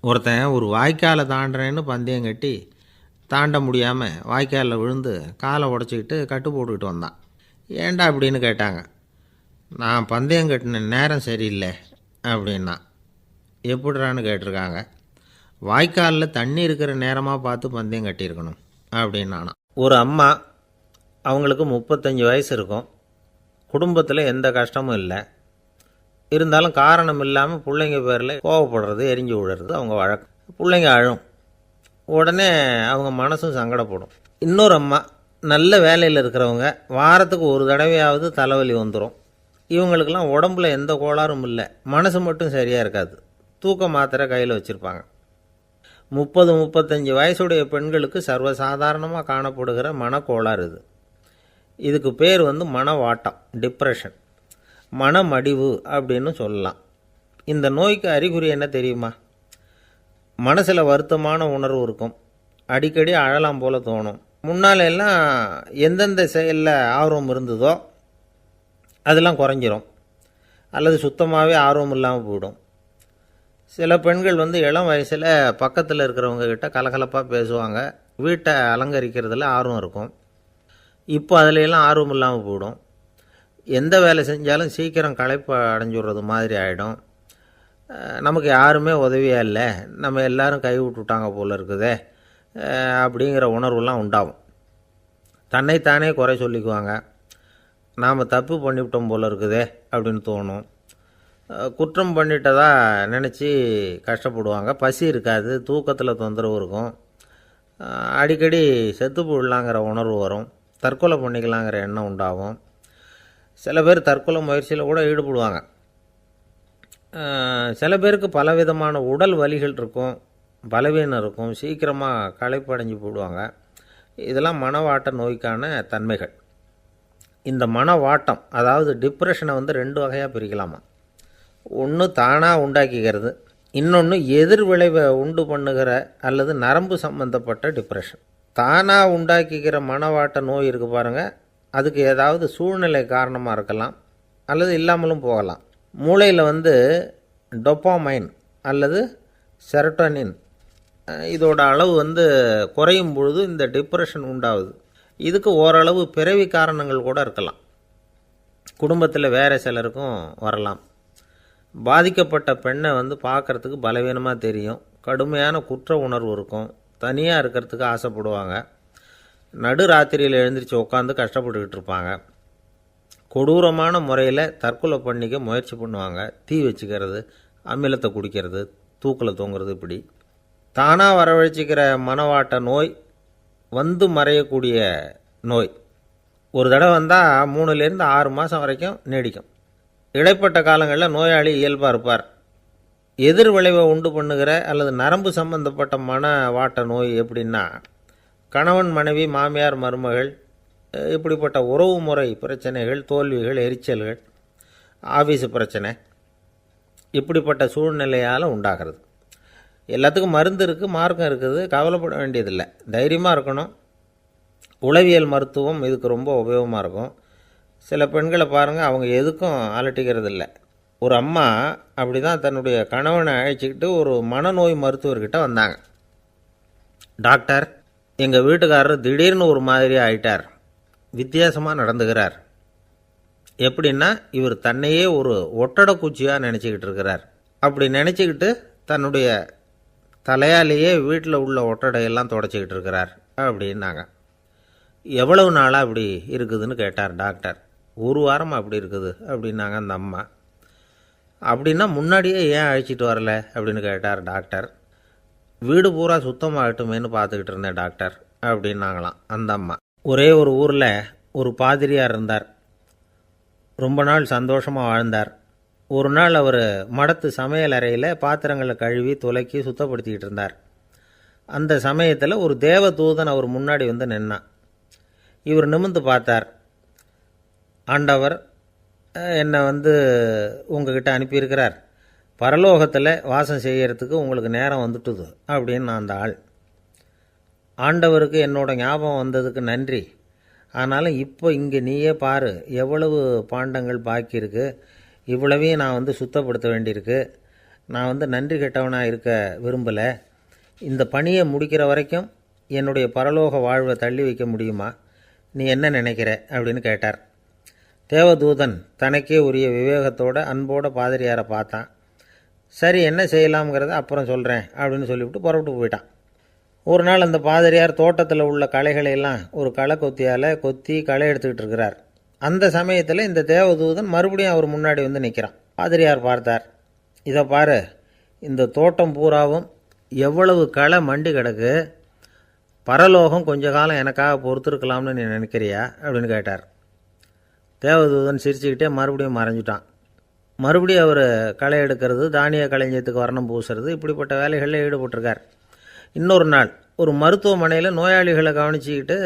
ஒருத்தன் ஒரு வாய்க்காலை தாண்டுறேன்னு பந்தயம் கட்டி தாண்ட முடியாமல் வாய்க்காலில் விழுந்து காலை உடச்சிக்கிட்டு கட்டு போட்டுக்கிட்டு வந்தான். ஏன்டா அப்படின்னு கேட்டாங்க. நான் பந்தயம் கட்டின நேரம் சரியில்லை அப்படின்னா. எப்படிறான்னு கேட்டிருக்காங்க. வாய்க்காலில் தண்ணி இருக்கிற நேரமாக பார்த்து பந்தயம் கட்டியிருக்கணும் அப்படின்னானா. ஒரு அம்மா, அவங்களுக்கு 35 வயசு இருக்கும். குடும்பத்தில் எந்த கஷ்டமும் இல்லை. இருந்தாலும் காரணம் இல்லாமல் பிள்ளைங்க பேரில் கோவப்படுறது, எரிஞ்சு விடுறது அவங்க வழக்கம். பிள்ளைங்க அழும். உடனே அவங்க மனசும் சங்கடப்படும். இன்னொரு அம்மா, நல்ல வேலையில் இருக்கிறவங்க, வாரத்துக்கு ஒரு தடவையாவது தலைவலி வந்துடும். இவங்களுக்கெல்லாம் உடம்புல எந்த கோளாறும் இல்லை, மனசு மட்டும் சரியாக இருக்காது. தூக்க மாத்திரை கையில் வச்சுருப்பாங்க. 30-35 வயசுடைய பெண்களுக்கு சர்வசாதாரணமாக காணப்படுகிற மனக்கோளாறு இது. இதுக்கு பேர் வந்து மனவாட்டம், டிப்ரெஷன், மனமடிவு அப்படின்னு சொல்லலாம். இந்த நோய்க்கு அறிகுறி என்ன தெரியுமா? மனசில் வருத்தமான உணர்வு இருக்கும். அடிக்கடி அழலாம் போல தோணும். முன்னால் எல்லாம் எந்தெந்த செயலில் ஆர்வம் இருந்ததோ அதெல்லாம் குறைஞ்சிரும், அல்லது சுத்தமாகவே ஆர்வம் இல்லாமல் போயிடும். சில பெண்கள் வந்து இளம் வயசில் பக்கத்தில் இருக்கிறவங்க கிட்ட கலகலப்பாக பேசுவாங்க, வீட்டை அலங்கரிக்கிறதுல ஆர்வம் இருக்கும். இப்போ அதிலெல்லாம் ஆர்வம் இல்லாமல் போயிடும். எந்த வேலை செஞ்சாலும் சீக்கிரம் களைப்பு அடைஞ்சுடுறது மாதிரி ஆகிடும். நமக்கு யாருமே உதவியாக இல்லை, நம்ம எல்லாரும் கை விட்டுட்டாங்க போல் இருக்குதே அப்படிங்கிற உணர்வுலாம் உண்டாகும். தன்னைத்தானே குறை சொல்லிக்குவாங்க. நாம் தப்பு பண்ணிவிட்டோம் போல் இருக்குதே அப்படின்னு தோணும். குற்றம் பண்ணிட்டதா நினச்சி கஷ்டப்படுவாங்க. பசி இருக்காது, தூக்கத்தில் தொந்தரவு இருக்கும். அடிக்கடி செத்து போடலாங்கிற உணர்வு வரும். தற்கொலை பண்ணிக்கலாங்கிற எண்ணம் உண்டாகும். சில பேர் தற்கொலை முயற்சியில் கூட ஈடுபடுவாங்க. சில பேருக்கு பலவிதமான உடல் வலிகள் இருக்கும், பலவீனம் இருக்கும், சீக்கிரமாக களைப்படைஞ்சு போடுவாங்க. இதெல்லாம் மனவாட்ட நோய்க்கான தன்மைகள். இந்த மனவாட்டம், அதாவது டிப்ரெஷனை வந்து 2 வகையாக பிரிக்கலாமா. ஒன்று தானாக உண்டாக்கிக்கிறது, இன்னொன்று எதிர் விளைவை உண்டு பண்ணுகிற அல்லது நரம்பு சம்பந்தப்பட்ட டிப்ரெஷன். தானாக உண்டாக்கிக்கிற மனவாட்ட நோய் இருக்குது பாருங்கள், அதுக்கு ஏதாவது சூழ்நிலை காரணமாக இருக்கலாம் அல்லது இல்லாமலும் போகலாம். மூளையில் வந்து டொப்பாமைன் அல்லது செரட்டோனின் இதோட அளவு வந்து குறையும் பொழுது இந்த டிப்ரெஷன் உண்டாகுது. இதுக்கு ஓரளவு பிறவி காரணங்கள் கூட இருக்கலாம். குடும்பத்தில் வேறு சிலருக்கும் வரலாம். பாதிக்கப்பட்ட பெண்ணை வந்து பார்க்குறதுக்கு பலவீனமாக தெரியும், கடுமையான குற்ற உணர்வு இருக்கும், தனியாக இருக்கிறதுக்கு ஆசைப்படுவாங்க, நடு ராத்திரியில் எழுந்திரிச்சு உட்காந்து கஷ்டப்பட்டுக்கிட்டு இருப்பாங்க, கொடூரமான முறையில் தற்கொலை பண்ணிக்க முயற்சி பண்ணுவாங்க, தீ வச்சுக்கிறது, அமிலத்தை குடிக்கிறது, தூக்கில் தொங்குறது. இப்படி தானாக வரவழைச்சிக்கிற மனவாட்ட நோய் வந்து மறையக்கூடிய நோய். ஒரு தடவை வந்தால் 3லேருந்து 6 மாதம் வரைக்கும் நீடிக்கும். இடைப்பட்ட காலங்களில் நோயாளி இயல்பாக இருப்பார். எதிர் விளைவை உண்டு பண்ணுகிற அல்லது நரம்பு சம்பந்தப்பட்ட மனவாட்ட நோய் எப்படின்னா, கணவன் மனைவி மாமியார் மருமகள் இப்படிப்பட்ட உறவு முறை பிரச்சனைகள், தோல்விகள், எரிச்சல்கள், ஆஃபீஸு பிரச்சனை, இப்படிப்பட்ட சூழ்நிலையால் உண்டாகிறது. எல்லாத்துக்கும் மருந்து இருக்குது, மார்க்கம் இருக்குது, கவலைப்பட வேண்டியதில்லை, தைரியமாக இருக்கணும். உளவியல் மருத்துவம் இதுக்கு ரொம்ப உபயோகமாக இருக்கும். சில பெண்களை பாருங்கள், அவங்க எதுக்கும் அலட்டிக்கிறது இல்லை. ஒரு அம்மா அப்படி தான் தன்னுடைய கணவனை அழைச்சிக்கிட்டு ஒரு மனநோய் மருத்துவர்கிட்ட வந்தாங்க. டாக்டர், எங்கள் வீட்டுக்காரர் திடீர்னு ஒரு மாதிரி ஆயிட்டார், வித்தியாசமாக நடந்துக்கிறார். எப்படின்னா, இவர் தன்னையே ஒரு ஒட்டடை குச்சியாக நினச்சிக்கிட்டு இருக்கிறார். அப்படி நினச்சிக்கிட்டு தன்னுடைய தலையாலேயே வீட்டில் உள்ள ஒட்டடையெல்லாம் தொடச்சிக்கிட்டு இருக்கிறார் அப்படின்னாங்க. எவ்வளவு நாளாக அப்படி இருக்குதுன்னு கேட்டார் டாக்டர். 1 வாரமாக அப்படி இருக்குது அப்படின்னாங்க அந்த அம்மா. அப்படின்னா முன்னாடியே ஏன் அழைச்சிட்டு வரல அப்படின்னு கேட்டார் டாக்டர். வீடு பூரா சுத்தமாகட்டுமேனு பார்த்துக்கிட்டு இருந்தேன் டாக்டர் அப்படின்னாங்களாம் அந்த அம்மா. ஒரே ஒரு ஊரில் ஒரு பாதிரியார் இருந்தார். ரொம்ப நாள் சந்தோஷமாக வாழ்ந்தார். ஒரு நாள் அவர் மடத்து சமையல் அறையில் பாத்திரங்களை கழுவி துலக்கி சுத்தப்படுத்திக்கிட்டு இருந்தார். அந்த சமயத்தில் ஒரு தேவதூதன் அவர் முன்னாடி வந்து நின்னான். இவர் நிமிர்ந்து பார்த்தார். ஆண்டவர் என்னை உங்ககிட்ட அனுப்பியிருக்கிறார், பரலோகத்தில் வாசம் செய்யறதுக்கு உங்களுக்கு நேரம் வந்துட்டுது அப்படின்னு அந்த ஆள். ஆண்டவருக்கு என்னோட ஞாபகம் வந்ததுக்கு நன்றி. ஆனாலும் இப்போ இங்கே நீயே பாரு, எவ்வளவு பாண்டங்கள் பாக்கி இருக்குது, இவ்வளவையும் நான் சுத்தப்படுத்த வேண்டியிருக்கு. நான் நன்றி கெட்டவனாக இருக்க விரும்பலை. இந்த பணியை முடிக்கிற வரைக்கும் என்னுடைய பரலோக வாழ்வை தள்ளி வைக்க முடியுமா? நீ என்ன நினைக்கிற அப்படின்னு கேட்டார். தேவதூதன் தனக்கே உரிய விவேகத்தோட அன்போட பாதிரியாரை பார்த்தான். சரி, என்ன செய்யலாம்ங்கிறத அப்புறம் சொல்கிறேன் அப்படின்னு சொல்லிவிட்டு புறப்பட்டு போயிட்டான். ஒரு நாள் அந்த பாதிரியார் தோட்டத்தில் உள்ள களைகளையெல்லாம் ஒரு களை கொத்தியால் கொத்தி களை எடுத்துக்கிட்டு இருக்கிறார். அந்த சமயத்தில் இந்த தேவதூதன் மறுபடியும் அவர் முன்னாடி நிற்கிறான். பாதிரியார் பார்த்தார். இதை பாரு, இந்த தோட்டம் பூராவும் எவ்வளவு களை மண்டி கிடக்கு, பரலோகம் கொஞ்ச காலம் எனக்காக பொறுத்திருக்கலாம்னு நீ நினைக்கிறியா அப்படின்னு கேட்டார். தேவதூதன் சிரிச்சுக்கிட்டே மறுபடியும் மறைஞ்சிட்டான். மறுபடியும் அவர் களை எடுக்கிறது, தானிய களஞ்சியத்துக்கு வர்ணம் பூசுறது, இப்படிப்பட்ட வேலைகளில் ஈடுபட்டிருக்கார். இன்னொரு நாள் ஒரு மருத்துவமனையில் நோயாளிகளை கவனிச்சிக்கிட்டு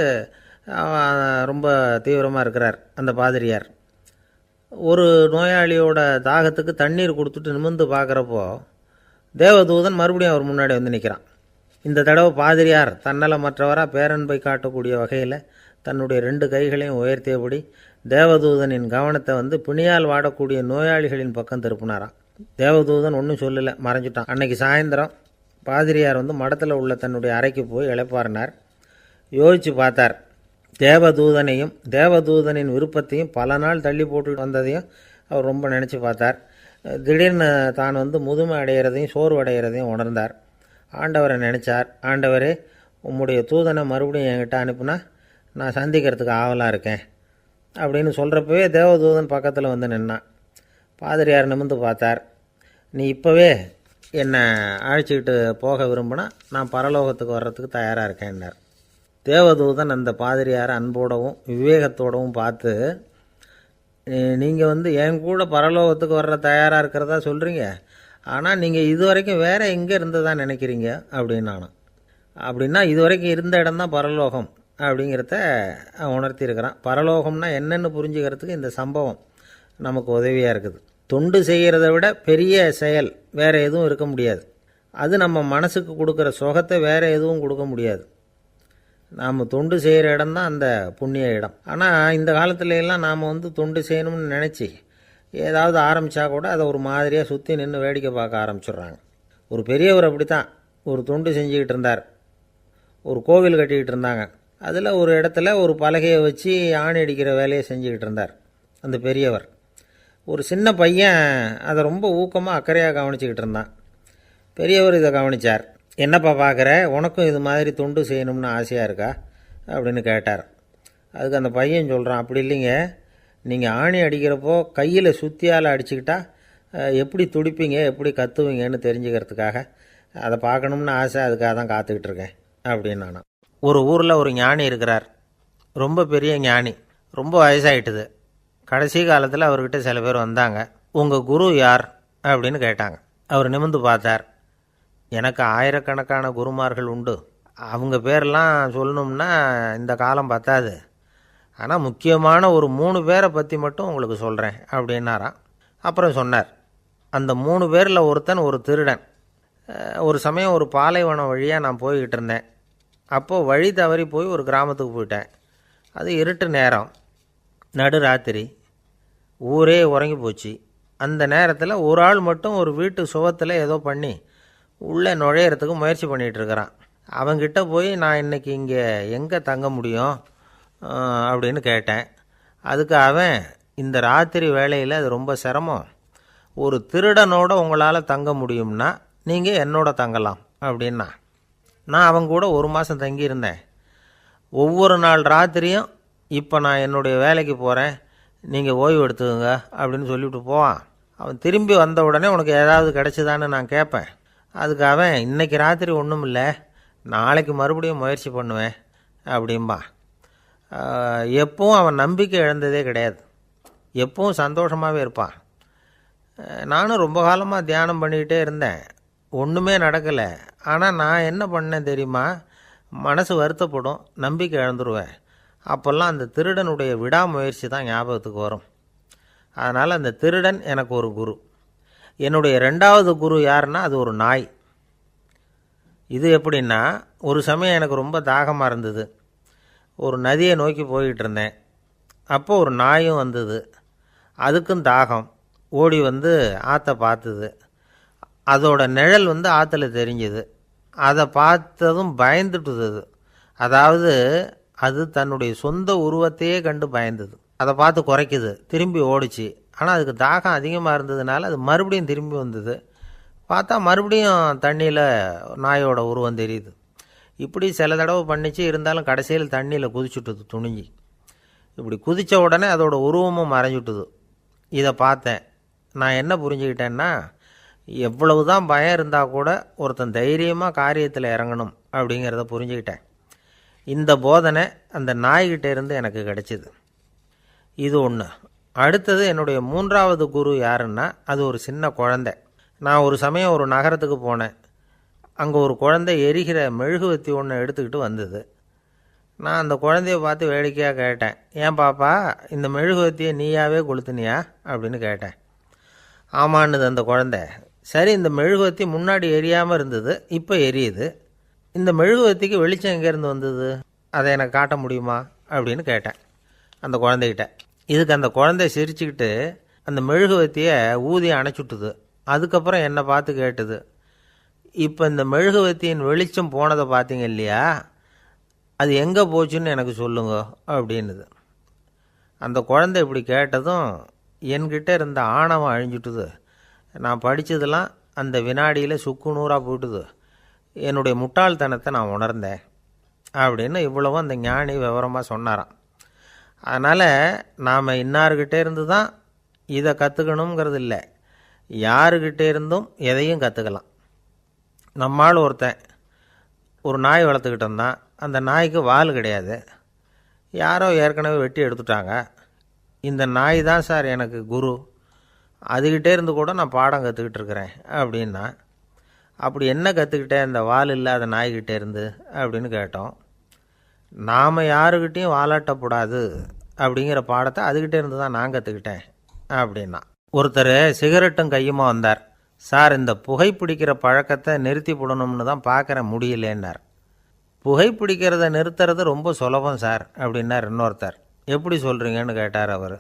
ரொம்ப தீவிரமாக இருக்கிறார் அந்த பாதிரியார். ஒரு நோயாளியோட தாகத்துக்கு தண்ணீர் கொடுத்துட்டு நிமிர்ந்து பார்க்குறப்போ தேவதூதன் மறுபடியும் அவர் முன்னாடி நிற்கிறான். இந்த தடவை பாதிரியார் தன்னலமற்றவராக பேரன்பை காட்டக்கூடிய வகையில் தன்னுடைய 2 கைகளையும் உயர்த்தியபடி தேவதூதனின் கவனத்தை பிணியால் வாடக்கூடிய நோயாளிகளின் பக்கம் திருப்பினாராம். தேவதூதன் ஒன்றும் சொல்லலை, மறைஞ்சிட்டான். அன்னைக்கு சாயந்தரம் பாதிரியார் மடத்தில் உள்ள தன்னுடைய அறைக்கு போய் இளைப்பாறினார். யோசித்து பார்த்தார். தேவதூதனையும் தேவதூதனின் விருப்பத்தையும் பல நாள் தள்ளி போட்டு வந்ததையும் அவர் ரொம்ப நினச்சி பார்த்தார். திடீர்னு தான் முதுமை அடைகிறதையும் சோர்வு அடைகிறதையும் உணர்ந்தார். ஆண்டவரை நினச்சார். ஆண்டவரே, உம்முடைய தூதனை மறுபடியும் என்கிட்ட அனுப்புனா நான் சந்திக்கிறதுக்கு ஆவலாக இருக்கேன் அப்படின்னு சொல்கிறப்பவே தேவதூதன் பக்கத்தில் நின்னான். பாதிரியார் நிமிர்ந்து பார்த்தார். நீ இப்போவே என்னை அழைச்சிக்கிட்டு போக விரும்பினா நான் பரலோகத்துக்கு வர்றதுக்கு தயாராக இருக்கேன்னார். தேவதூதன் அந்த பாதிரியாரை அன்போடவும் விவேகத்தோடவும் பார்த்து, நீங்கள் என் கூட பரலோகத்துக்கு வர்ற தயாராக இருக்கிறதா சொல்கிறீங்க, ஆனால் நீங்கள் இது வரைக்கும் வேறு எங்கே இருந்ததான் நினைக்கிறீங்க அப்படின்னானோ. அப்படின்னா இது வரைக்கும் இருந்த இடம்தான் பரலோகம் அப்படிங்கிறத உணர்த்தியிருக்கிறான். பரலோகம்னா என்னென்னு புரிஞ்சுக்கிறதுக்கு இந்த சம்பவம் நமக்கு உதவியாக இருக்குது. தொண்டு செய்கிறத விட பெரிய செயல் வேறு எதுவும் இருக்க முடியாது. அது நம்ம மனசுக்கு கொடுக்குற சுகத்தை வேறு எதுவும் கொடுக்க முடியாது. நாம் தொண்டு செய்கிற இடம் தான் அந்த புண்ணிய இடம். ஆனால் இந்த காலத்துல எல்லாம் நாம் தொண்டு செய்யணும்னு நினச்சி ஏதாவது ஆரம்பித்தா கூட அதை ஒரு மாதிரியாக சுற்றி நின்று வேடிக்கை பார்க்க ஆரம்பிச்சிடுறாங்க. ஒரு பெரியவர் அப்படி தான் ஒரு தொண்டு செஞ்சுக்கிட்டு இருந்தார். ஒரு கோவில் கட்டிக்கிட்டு இருந்தாங்க. அதில் ஒரு இடத்துல ஒரு பலகையை வச்சு ஆணி அடிக்கிற வேலையை செஞ்சுக்கிட்டு இருந்தார் அந்த பெரியவர். ஒரு சின்ன பையன் அதை ரொம்ப ஊக்கமாக அக்கறையாக கவனிச்சிக்கிட்டு இருந்தான். பெரியவர் இதை கவனித்தார். என்னப்பா பார்க்குற, உனக்கும் இது மாதிரி தொண்டு செய்யணும்னு ஆசையாக இருக்கா அப்படின்னு கேட்டார். அதுக்கு அந்த பையன் சொல்கிறான், அப்படி இல்லைங்க, நீங்கள் ஆணி அடிக்கிறப்போ கையில் சுத்தியால் அடிச்சுக்கிட்டா எப்படி துடிப்பீங்க எப்படி கத்துவீங்கன்னு தெரிஞ்சுக்கிறதுக்காக அதை பார்க்கணும்னு ஆசை, அதுக்காக தான் காத்துக்கிட்டு இருக்கேன் அப்படின்னு நானும். ஒரு ஊரில் ஒரு ஞானி இருக்கிறார், ரொம்ப பெரிய ஞானி, ரொம்ப வயசாகிட்டுது. கடைசி காலத்தில் அவர்கிட்ட சில பேர் வந்தாங்க. உங்கள் குரு யார் அப்படின்னு கேட்டாங்க. அவர் நிமிர்ந்து பார்த்தார். எனக்கு ஆயிரக்கணக்கான குருமார்கள் உண்டு, அவங்க பேரெல்லாம் சொல்லணும்னா இந்த காலம் பத்தாது, ஆனால் முக்கியமான ஒரு 3 பேரை பற்றி மட்டும் உங்களுக்கு சொல்கிறேன் அப்படின்னாராம். அப்புறம் சொன்னார், அந்த 3 பேரில் ஒருத்தன் ஒரு திருடன். ஒரு சமயம் ஒரு பாலைவனம் வழியாக நான் போய்கிட்டு இருந்தேன். அப்போது வழி தவறி போய் ஒரு கிராமத்துக்கு போயிட்டேன். அது இருட்டு நேரம், நடுராத்திரி, ஊரே உறங்கி போச்சு. அந்த நேரத்தில் ஒரு ஆள் மட்டும் ஒரு வீட்டு சுவத்தில் ஏதோ பண்ணி உள்ளே நுழையிறதுக்கு முயற்சி பண்ணிகிட்ருக்கிறான். அவங்கிட்ட போய் நான் இன்றைக்கி இங்கே எங்கே தங்க முடியும் அப்படின்னு கேட்டேன். அதுக்கு அவன், இந்த ராத்திரி வேளையில் அது ரொம்ப சிரமம், ஒரு திருடனோட உங்களால் தங்க முடியும்னா நீங்கள் என்னோட தங்கலாம் அப்படின்னா. நான் அவங்க கூட 1 மாதம் தங்கியிருந்தேன். ஒவ்வொரு நாள் ராத்திரியும் இப்போ நான் என்னுடைய வேலைக்கு போகிறேன், நீங்கள் ஓய்வு எடுத்துக்கோங்க அப்படின்னு சொல்லிவிட்டு போவான். அவன் திரும்பி வந்த உடனே உனக்கு ஏதாவது கிடச்சிதான்னு நான் கேட்பேன். அதுக்கு அவன், இன்றைக்கி ராத்திரி ஒன்றும் இல்லை, நாளைக்கு மறுபடியும் முயற்சி பண்ணுவேன் அப்படிம்பா. எப்பவும் அவன் நம்பிக்கை இழந்ததே கிடையாது, எப்பவும் சந்தோஷமாகவே இருப்பான். நானும் ரொம்ப காலமாக தியானம் பண்ணிக்கிட்டே இருந்தேன், ஒன்றுமே நடக்கலை. ஆனால் நான் என்ன பண்ணேன் தெரியுமா, மனசு வருத்தப்படும், நம்பிக்கை இழந்துருவேன். அப்போல்லாம் அந்த திருடனுடைய விடாமுயற்சி தான் ஞாபகத்துக்கு வரும். அதனால் அந்த திருடன் எனக்கு ஒரு குரு. என்னுடைய 2வது குரு யாருன்னா அது ஒரு நாய். இது எப்படின்னா, ஒரு சமயம் எனக்கு ரொம்ப தாகமாக இருந்தது. ஒரு நதியை நோக்கி போய்கிட்டு இருந்தேன். அப்போது ஒரு நாயும் வந்தது, அதுக்கும் தாகம். ஓடி வந்து ஆற்றை பார்த்துது. அதோட நிழல் வந்து ஆற்றுல தெரிஞ்சுது. அதை பார்த்ததும் பயந்துட்டுது. அதாவது அது தன்னுடைய சொந்த உருவத்தையே கண்டு பயந்தது. அதை பார்த்து குறைக்குது, திரும்பி ஓடிச்சு. ஆனால் அதுக்கு தாகம் அதிகமாக இருந்ததுனால அது மறுபடியும் திரும்பி வந்தது. பார்த்தா மறுபடியும் தண்ணியில் நாயோட உருவம் தெரியுது. இப்படி சில தடவை பண்ணிச்சு. இருந்தாலும் கடைசியில் தண்ணியில் குதிச்சுட்டுது துணிஞ்சி. இப்படி குதித்த உடனே அதோட உருவமும் மறைஞ்சுட்டுது. இதை பார்த்தேன். நான் என்ன புரிஞ்சுக்கிட்டேன்னா, எவ்வளவு தான் பயம் இருந்தால் கூட ஒருத்தன் தைரியமாக காரியத்தில் இறங்கணும் அப்படிங்கிறத புரிஞ்சுக்கிட்டேன். இந்த போதனை அந்த நாய்கிட்ட இருந்து எனக்கு கிடைச்சிது. இது ஒன்று. அடுத்தது என்னுடைய 3வது குரு யாருன்னா அது ஒரு சின்ன குழந்தை. நான் ஒரு சமயம் ஒரு நகரத்துக்கு போனேன். அங்கே ஒரு குழந்தை எரிகிற மெழுகுவத்தி ஒன்று எடுத்துக்கிட்டு வந்தது. நான் அந்த குழந்தைய பார்த்து வேடிக்கையாக கேட்டேன், ஏன் பாப்பா, இந்த மெழுகுவத்தியை நீயாவே கொளுத்துனியா அப்படின்னு கேட்டேன். ஆமான்னுது அந்த குழந்தை. சரி, இந்த மெழுகுவத்தி முன்னாடி எரியாமல் இருந்தது, இப்போ எரியுது. இந்த மெழுகுவத்திக்கு வெளிச்சம் எங்கேருந்து வந்தது, அதை எனக்கு காட்ட முடியுமா அப்படின்னு கேட்டேன் அந்த குழந்தைகிட்ட. இதுக்கு அந்த குழந்தை சிரிச்சுக்கிட்டு அந்த மெழுகுவத்தியை ஊதி அணைச்சுட்டுது. அதுக்கப்புறம் என்னை பார்த்து கேட்டுது, இப்போ இந்த மெழுகுவத்தியின் வெளிச்சம் போனதை பார்த்தீங்க இல்லையா, அது எங்கே போச்சுன்னு எனக்கு சொல்லுங்க அப்படின்னுது. அந்த குழந்தை இப்படி கேட்டதும் என்கிட்ட இருந்த ஆணவம் அழிஞ்சுட்டுது. நான் படித்ததெல்லாம் அந்த வினாடியில் சுக்கு நூறாக போயிட்டுது. என்னுடைய முட்டாள்தனத்தை நான் உணர்ந்தேன் அப்படின்னு இவ்வளவும் அந்த ஞானி விவரமாக சொன்னாராம். அதனால் நாம் இன்னார்கிட்டே இருந்து தான் இதை கற்றுக்கணுங்கிறது இல்லை, யாருக்கிட்டே இருந்தும் எதையும் கற்றுக்கலாம். நம்மால் ஒருத்தன் ஒரு நாய் வளர்த்துக்கிட்டு இருந்தான். அந்த நாய்க்கு வால் கிடையாது, யாரோ ஏற்கனவே வெட்டி எடுத்துட்டாங்க. இந்த நாய் தான் சார் எனக்கு குரு, அதுக்கிட்டே இருந்து கூட நான் பாடம் கற்றுக்கிட்டு இருக்கிறேன் அப்படின்னா. அப்படி என்ன கற்றுக்கிட்டேன் இந்த வால் இல்லாத நாய்கிட்டே இருந்து அப்படின்னு கேட்டோம். நாம் யாருக்கிட்டேயும் வாலாட்டக்கூடாது அப்படிங்கிற பாடத்தை அதுக்கிட்டே இருந்து தான் நான் கற்றுக்கிட்டேன் அப்படின்னா. ஒருத்தர் சிகரெட்டும் கையுமா வந்தார். சார், இந்த புகைப்பிடிக்கிற பழக்கத்தை நிறுத்தி போடணும்னு தான் பார்க்குறேன், முடியலேன்னார். புகைப்பிடிக்கிறத நிறுத்துறது ரொம்ப சுலபம் சார் அப்படின்னார் இன்னொருத்தர். எப்படி சொல்கிறீங்கன்னு கேட்டார் அவர்.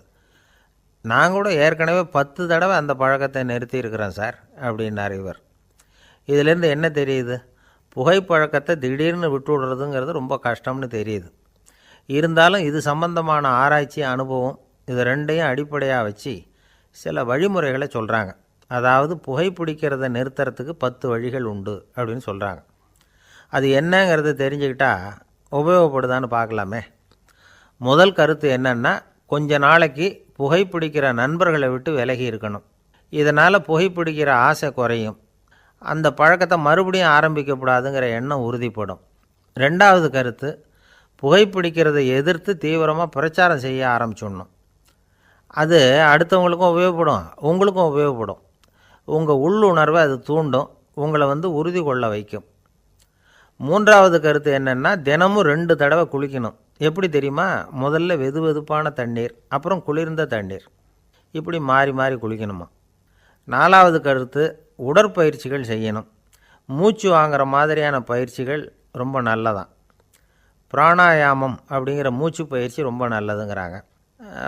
நான் கூட ஏற்கனவே 10 தடவை அந்த பழக்கத்தை நிறுத்தி இருக்கிறேன் சார் அப்படின்னார் இவர். இதிலேருந்து என்ன தெரியுது, புகைப்பழக்கத்தை திடீர்னு விட்டு விடுறதுங்கிறது ரொம்ப கஷ்டம்னு தெரியுது. இருந்தாலும் இது சம்பந்தமான ஆராய்ச்சி, அனுபவம், இது ரெண்டையும் அடிப்படையாக வச்சு சில வழிமுறைகளை சொல்கிறாங்க. அதாவது புகைப்பிடிக்கிறத நிறுத்துறதுக்கு 10 வழிகள் உண்டு அப்படின்னு சொல்கிறாங்க. அது என்னங்கிறத தெரிஞ்சுக்கிட்டா உபயோகப்படுதான்னு பார்க்கலாமே. முதல் கருத்து என்னன்னா, கொஞ்ச நாளைக்கு புகைப்பிடிக்கிற நண்பர்களை விட்டு விலகி இருக்கணும். இதனால் புகைப்பிடிக்கிற ஆசை குறையும். அந்த பழக்கத்தை மறுபடியும் ஆரம்பிக்கக்கூடாதுங்கிற எண்ணம் உறுதிப்படும். ரெண்டாவது கருத்து, புகைப்பிடிக்கிறதை எதிர்த்து தீவிரமாக பிரச்சாரம் செய்ய ஆரம்பிச்சிடணும். அது அடுத்தவங்களுக்கும் உபயோகப்படும், உங்களுக்கும் உபயோகப்படும். உங்கள் உள்ளுணர்வை அது தூண்டும், உங்களை உறுதி கொள்ள வைக்கும். மூன்றாவது கருத்து என்னென்னா, தினமும் 2 தடவை குளிக்கணும். எப்படி தெரியுமா? முதல்ல வெது வெதுப்பான தண்ணீர், அப்புறம் குளிர்ந்த தண்ணீர், இப்படி மாறி மாறி குளிக்கணுமா. நாலாவது கருத்து, உடற்பயிற்சிகள் செய்யணும். மூச்சு வாங்குற மாதிரியான பயிற்சிகள் ரொம்ப நல்லதான். பிராணாயாமம் அப்படிங்கிற மூச்சு பயிற்சி ரொம்ப நல்லதுங்கிறாங்க.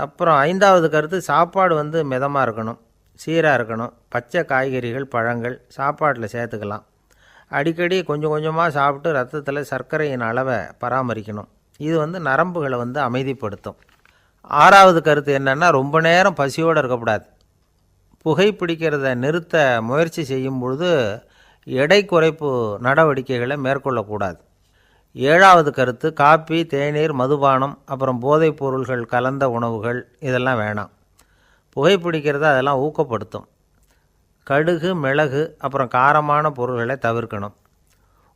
அப்புறம் ஐந்தாவது கருத்து, சாப்பாடு மிதமாக இருக்கணும், சீராக இருக்கணும். பச்சை காய்கறிகள், பழங்கள் சாப்பாட்டில் சேர்த்துக்கலாம். அடிக்கடி கொஞ்சம் கொஞ்சமாக சாப்பிட்டு ரத்தத்தில் சர்க்கரையின் அளவை பராமரிக்கணும். இது நரம்புகளை அமைதிப்படுத்தும். ஆறாவது கருத்து என்னென்னா, ரொம்ப நேரம் பசியோடு இருக்கக்கூடாது. புகைப்பிடிக்கிறத நிறுத்த முயற்சி செய்யும் பொழுது எடை குறைப்பு நடவடிக்கைகளை மேற்கொள்ளக்கூடாது. ஏழாவது கருத்து, காப்பி, தேநீர், மதுபானம், அப்புறம் போதைப் பொருள்கள் கலந்த உணவுகள் இதெல்லாம் வேணாம். புகைப்பிடிக்கிறத அதெல்லாம் ஊக்கப்படுத்தும். கடுகு, மிளகு, அப்புறம் காரமான பொருள்களை தவிர்க்கணும்.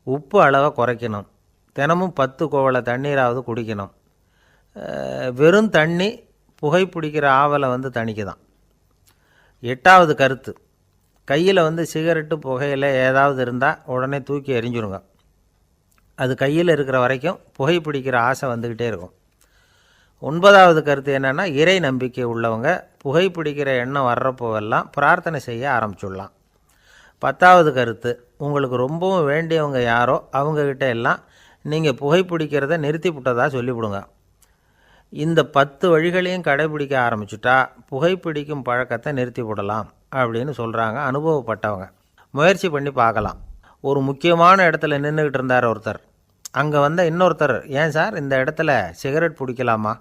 உப்பு அளவை குறைக்கணும். தினமும் 10 கோவள தண்ணீராவது குடிக்கணும். வெறும் தண்ணி புகைப்பிடிக்கிற ஆவலை தணிக்குதான். எட்டாவது கருத்து, கையில் சிகரெட்டு, புகையில ஏதாவது இருந்தால் உடனே தூக்கி எறிஞ்சிருங்க. அது கையில் இருக்கிற வரைக்கும் புகைப்பிடிக்கிற ஆசை வந்துக்கிட்டே இருக்கும். ஒன்பதாவது கருத்து என்னென்னா, இறை நம்பிக்கை உள்ளவங்க புகைப்பிடிக்கிற எண்ணம் வர்றப்போவெல்லாம் பிரார்த்தனை செய்ய ஆரம்பிச்சுடலாம். 10வது கருத்து, உங்களுக்கு ரொம்பவும் வேண்டியவங்க யாரோ அவங்கக்கிட்ட எல்லாம் நீங்கள் புகைப்பிடிக்கிறத நிறுத்தி விட்டதாக சொல்லிவிடுங்க. இந்த 10 வழிகளையும் கடைபிடிக்க ஆரம்பிச்சுட்டா புகைப்பிடிக்கும் பழக்கத்தை நிறுத்தி விடலாம் அப்படின்னு சொல்கிறாங்க அனுபவப்பட்டவங்க. முயற்சி பண்ணி பார்க்கலாம். ஒரு முக்கியமான இடத்துல நின்றுக்கிட்டு இருந்தார் ஒருத்தர். அங்கே இன்னொருத்தர், ஏன் சார் இந்த இடத்துல சிகரெட் பிடிக்கலாமா